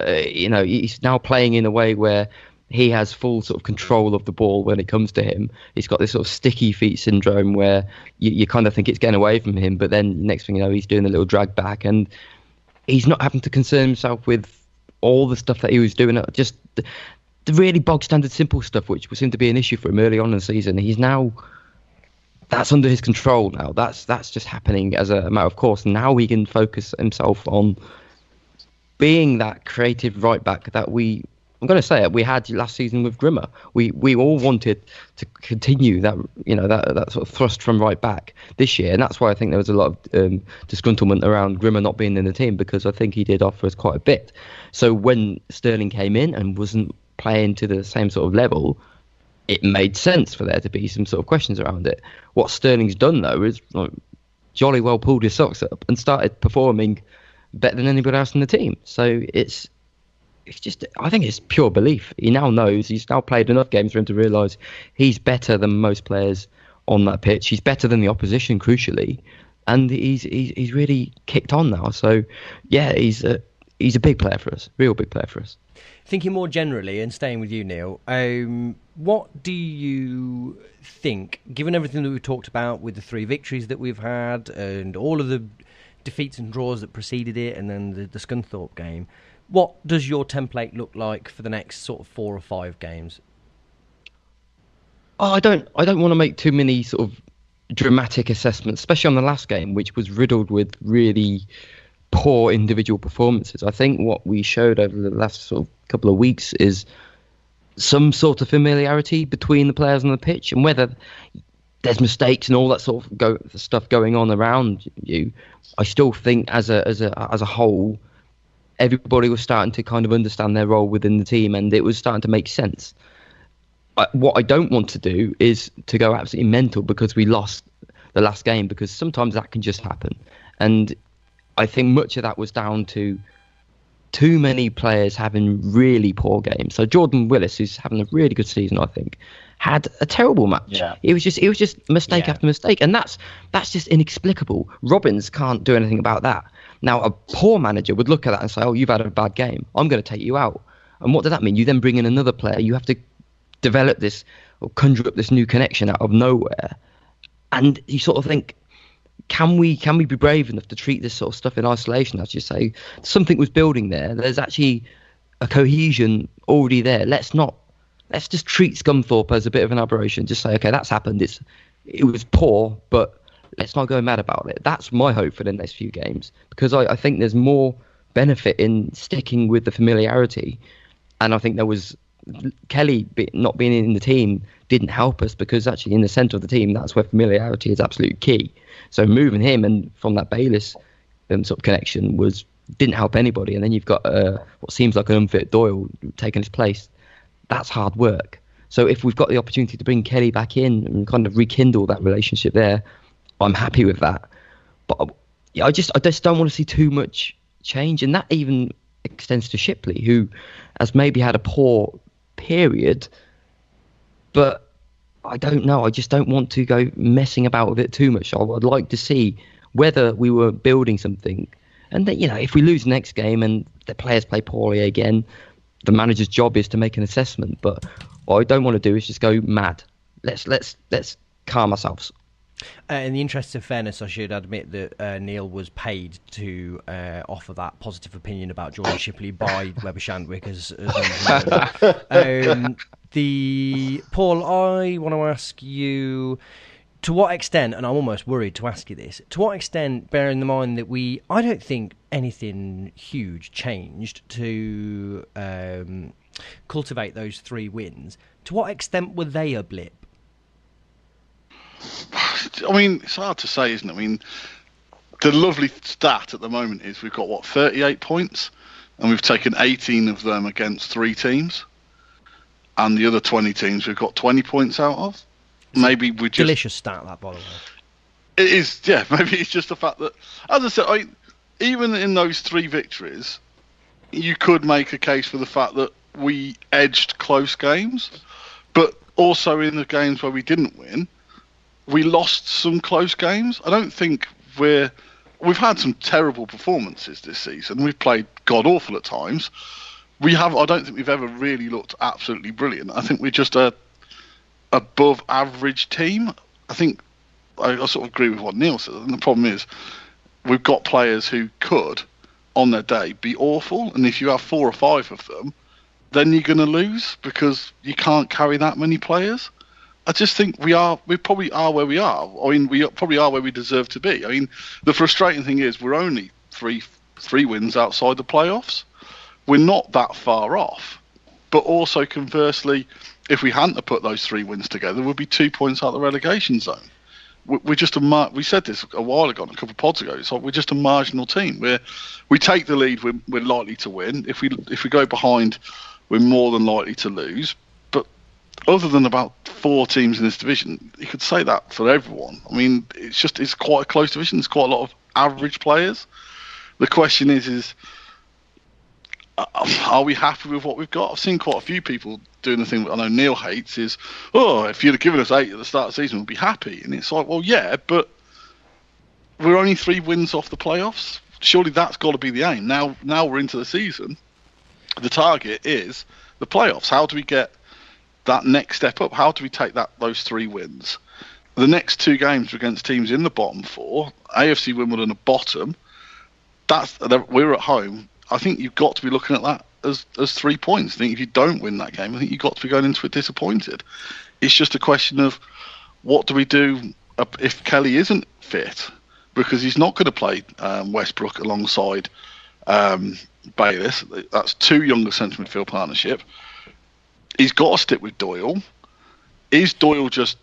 He's now playing in a way where he has full sort of control of the ball when it comes to him. He's got this sort of sticky feet syndrome where you kind of think it's getting away from him, but then next thing you know, he's doing a little drag back, and he's not having to concern himself with all the stuff that he was doing. Just the really bog standard simple stuff, which seemed to be an issue for him early on in the season. He's now... That's under his control now. That's just happening as a matter of course. Now he can focus himself on being that creative right back that we had last season with Grimmer. We all wanted to continue that, that sort of thrust from right back this year, and that's why I think there was a lot of disgruntlement around Grimmer not being in the team, because I think he did offer us quite a bit. So when Sterling came in and wasn't playing to the same sort of level, it made sense for there to be some sort of questions around it. What Sterling's done, though, is jolly well pulled his socks up and started performing better than anybody else in the team. So it's just, I think it's pure belief. He now knows, he's now played enough games for him to realise he's better than most players on that pitch. He's better than the opposition, crucially, and he's really kicked on now. So yeah, he's a big player for us, real big player for us. Thinking more generally, and staying with you, Neil, what do you think, given everything that we've talked about with the 3 victories that we've had and all of the defeats and draws that preceded it, and then the Scunthorpe game, what does your template look like for the next sort of 4 or 5 games? I don't want to make too many sort of dramatic assessments, especially on the last game, which was riddled with really poor individual performances. I think what we showed over the last sort of couple of weeks is some sort of familiarity between the players on the pitch, and whether there's mistakes and all that sort of stuff going on around you, I still think as a whole, everybody was starting to kind of understand their role within the team, and it was starting to make sense. What I don't want to do is to go absolutely mental because we lost the last game, because sometimes that can just happen. And I think much of that was down to too many players having really poor games. So Jordan Willis, who's having a really good season, I think, had a terrible match. Yeah. It was just mistake after mistake, and that's just inexplicable. Robbins can't do anything about that. Now, a poor manager would look at that and say, "Oh, you've had a bad game. I'm going to take you out." And what does that mean? You then bring in another player. You have to develop this or conjure up this new connection out of nowhere, and you sort of think, can we be brave enough to treat this sort of stuff in isolation? As you say, something was building there. There's actually a cohesion already there. Let's just treat Scunthorpe as a bit of an aberration. Just say, okay, that's happened. It was poor, but let's not go mad about it. That's my hope for the next few games, because I think there's more benefit in sticking with the familiarity. And I think there was Kelly not being in the team didn't help us, because actually in the centre of the team, that's where familiarity is absolute key. So moving him and from that Bayliss sort of connection didn't help anybody. And then you've got what seems like an unfit Doyle taking his place. That's hard work. So if we've got the opportunity to bring Kelly back in and kind of rekindle that relationship there, I'm happy with that. But I just don't want to see too much change, and that even extends to Shipley, who has maybe had a poor period, but I don't know. I just don't want to go messing about with it too much. I would like to see whether we were building something, and that, if we lose the next game and the players play poorly again, the manager's job is to make an assessment. But what I don't want to do is just go mad. Let's calm ourselves. In the interest of fairness, I should admit that Neil was paid to offer that positive opinion about Jordan Shipley by Webber Shandwick as Paul, I want to ask you, to what extent, and I'm almost worried to ask you this, to what extent, bearing in mind that I don't think anything huge changed to cultivate those 3 wins, to what extent were they a blip? I mean, it's hard to say, isn't it? I mean, the lovely stat at the moment is we've got, 38 points, and we've taken 18 of them against 3 teams, and the other 20 teams we've got 20 points out of. Maybe we just... Delicious stat, that, by the way. It is, yeah. Maybe it's just the fact that, as I said, even in those 3 victories, you could make a case for the fact that we edged close games, but also in the games where we didn't win, we lost some close games. I don't think we've had some terrible performances this season. We've played god awful at times. I don't think we've ever really looked absolutely brilliant. I think we're just a above average team. I think I sort of agree with what Neil said. And the problem is we've got players who could, on their day, be awful. And if you have 4 or 5 of them, then you're going to lose because you can't carry that many players. I just think we probably are where we are. I mean, we probably are where we deserve to be. I mean, the frustrating thing is we're only three wins outside the playoffs. We're not that far off. But also, conversely, if we hadn't put those 3 wins together, we'd be 2 points out of the relegation zone. We're just we said this a while ago, a couple of pods ago. It's like we're just a marginal team. We take the lead, we're likely to win. If we go behind, we're more than likely to lose. Other than about 4 teams in this division, you could say that for everyone. I mean, it's quite a close division. There's quite a lot of average players. The question is are we happy with what we've got? I've seen quite a few people doing the thing that I know Neil hates is, if you'd have given us 8 at the start of the season, we'd be happy. And it's like, well, yeah, but we're only 3 wins off the playoffs. Surely that's got to be the aim. Now we're into the season. The target is the playoffs. How do we get that next step up? How do we take those 3 wins? The next 2 games are against teams in the bottom 4, AFC Wimbledon at bottom. We're at home. I think you've got to be looking at that as 3 points. I think if you don't win that game, I think you've got to be going into it disappointed. It's just a question of what do we do if Kelly isn't fit, because he's not going to play Westbrook alongside Bayliss. That's 2 younger centre midfield partnership. He's got to stick with Doyle. Is Doyle just...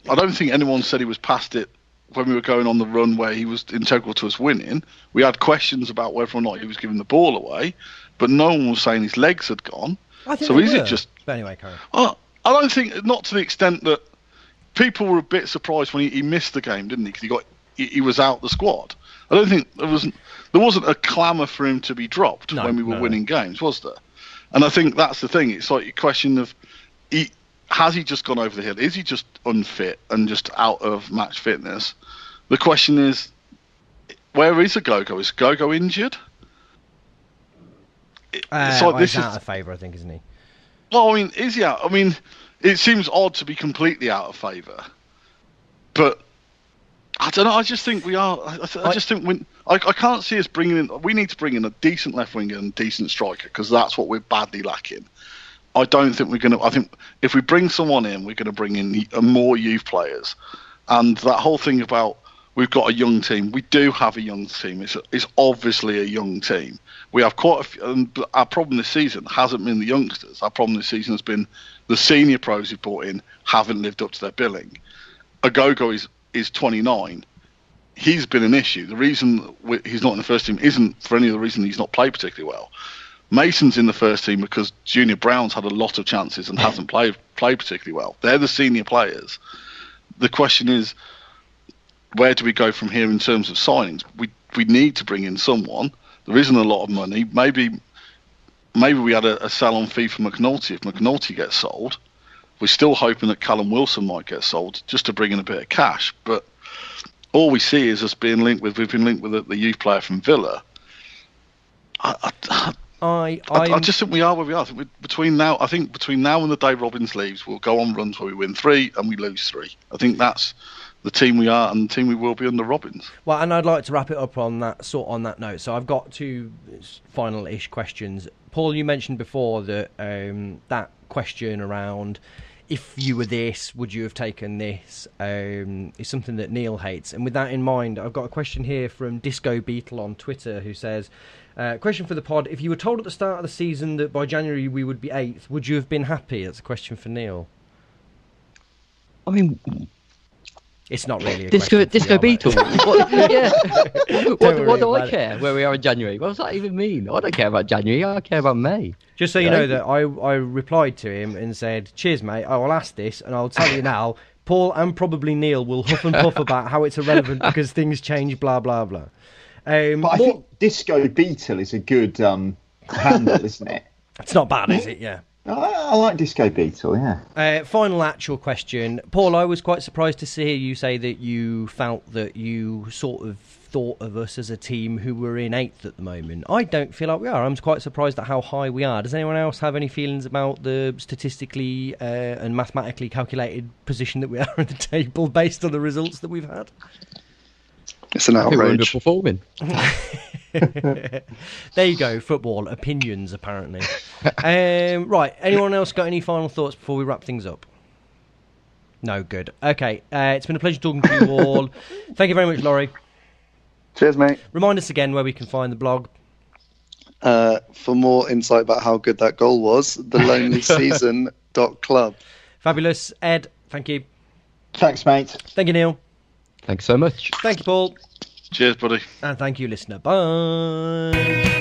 I don't think anyone said he was past it when we were going on the run where he was integral to us winning. We had questions about whether or not he was giving the ball away, but no one was saying his legs had gone. I think so is were. it just... But anyway, Karen. I don't think... Not to the extent that people were a bit surprised when he missed the game, didn't he? Because he was out the squad. I don't think there wasn't a clamour for him to be dropped when we were winning games, was there? And I think that's the thing. It's like a question of, has he just gone over the hill? Is he just unfit and just out of match fitness? The question is, where is Agogo? Is Agogo injured? He's out of favour, I think, isn't he? Well, I mean, is he out? I mean, it seems odd to be completely out of favour, but I don't know. I just think we are. I just think I can't see us bringing in. We need to bring in a decent left winger and a decent striker because that's what we're badly lacking. I don't think we're going to. I think if we bring someone in, we're going to bring in more youth players, and that whole thing about we've got a young team. We do have a young team. It's obviously a young team. We have quite a few. And our problem this season hasn't been the youngsters. Our problem this season has been the senior pros we've brought in haven't lived up to their billing. Agogo is 29. He's been an issue. The reason he's not in the first team isn't for any of the reason he's not played particularly well. Mason's in the first team because Junior Brown's had a lot of chances and hasn't played particularly well. They're the senior players. The question is, where do we go from here in terms of signings? We need to bring in someone. There isn't a lot of money. Maybe we had a sell-on fee for McNulty if McNulty gets sold. We're still hoping that Callum Wilson might get sold just to bring in a bit of cash. But all we see is us being linked with. We've been linked with the youth player from Villa. I just think we are where we are. I think between now and the day Robbins leaves, we'll go on runs where we win 3 and we lose 3. I think that's the team we are and the team we will be under Robbins. Well, and I'd like to wrap it up on that note. So I've got 2 final-ish questions. Paul, you mentioned before that that question around if you were this, would you have taken this, is something that Neil hates. And with that in mind, I've got a question here from Disco Beetle on Twitter who says, question for the pod, if you were told at the start of the season that by January we would be 8th, would you have been happy? That's a question for Neil. I mean, it's not really a Disco Beetle. What do I it. care where we are in January? What does that even mean? I don't care about January. I care about May. Just so you know that I replied to him and said, cheers, mate. I will ask this, and I'll tell you now, Paul and probably Neil will huff and puff about how it's irrelevant because things change, blah, blah, blah. But I think Disco Beetle is a good handle, isn't it? It's not bad, is it? Yeah. I like Disco Beetle, yeah. Final actual question. Paul, I was quite surprised to hear you say that you felt that you sort of thought of us as a team who were in 8th at the moment. I don't feel like we are. I'm quite surprised at how high we are. Does anyone else have any feelings about the statistically and mathematically calculated position that we are at the table based on the results that we've had? It's an outrage. Underperforming. There you go, football opinions apparently. Right, anyone else got any final thoughts before we wrap things up? No, good. Okay, it's been a pleasure talking to you all. Thank you very much, Laurie. Cheers, mate. Remind us again where we can find the blog. For more insight about how good that goal was, thelonelyseason.club. Fabulous. Ed, thank you. Thanks, mate. Thank you, Neil. Thanks so much. Thank you, Paul. Cheers, buddy. And thank you, listener. Bye.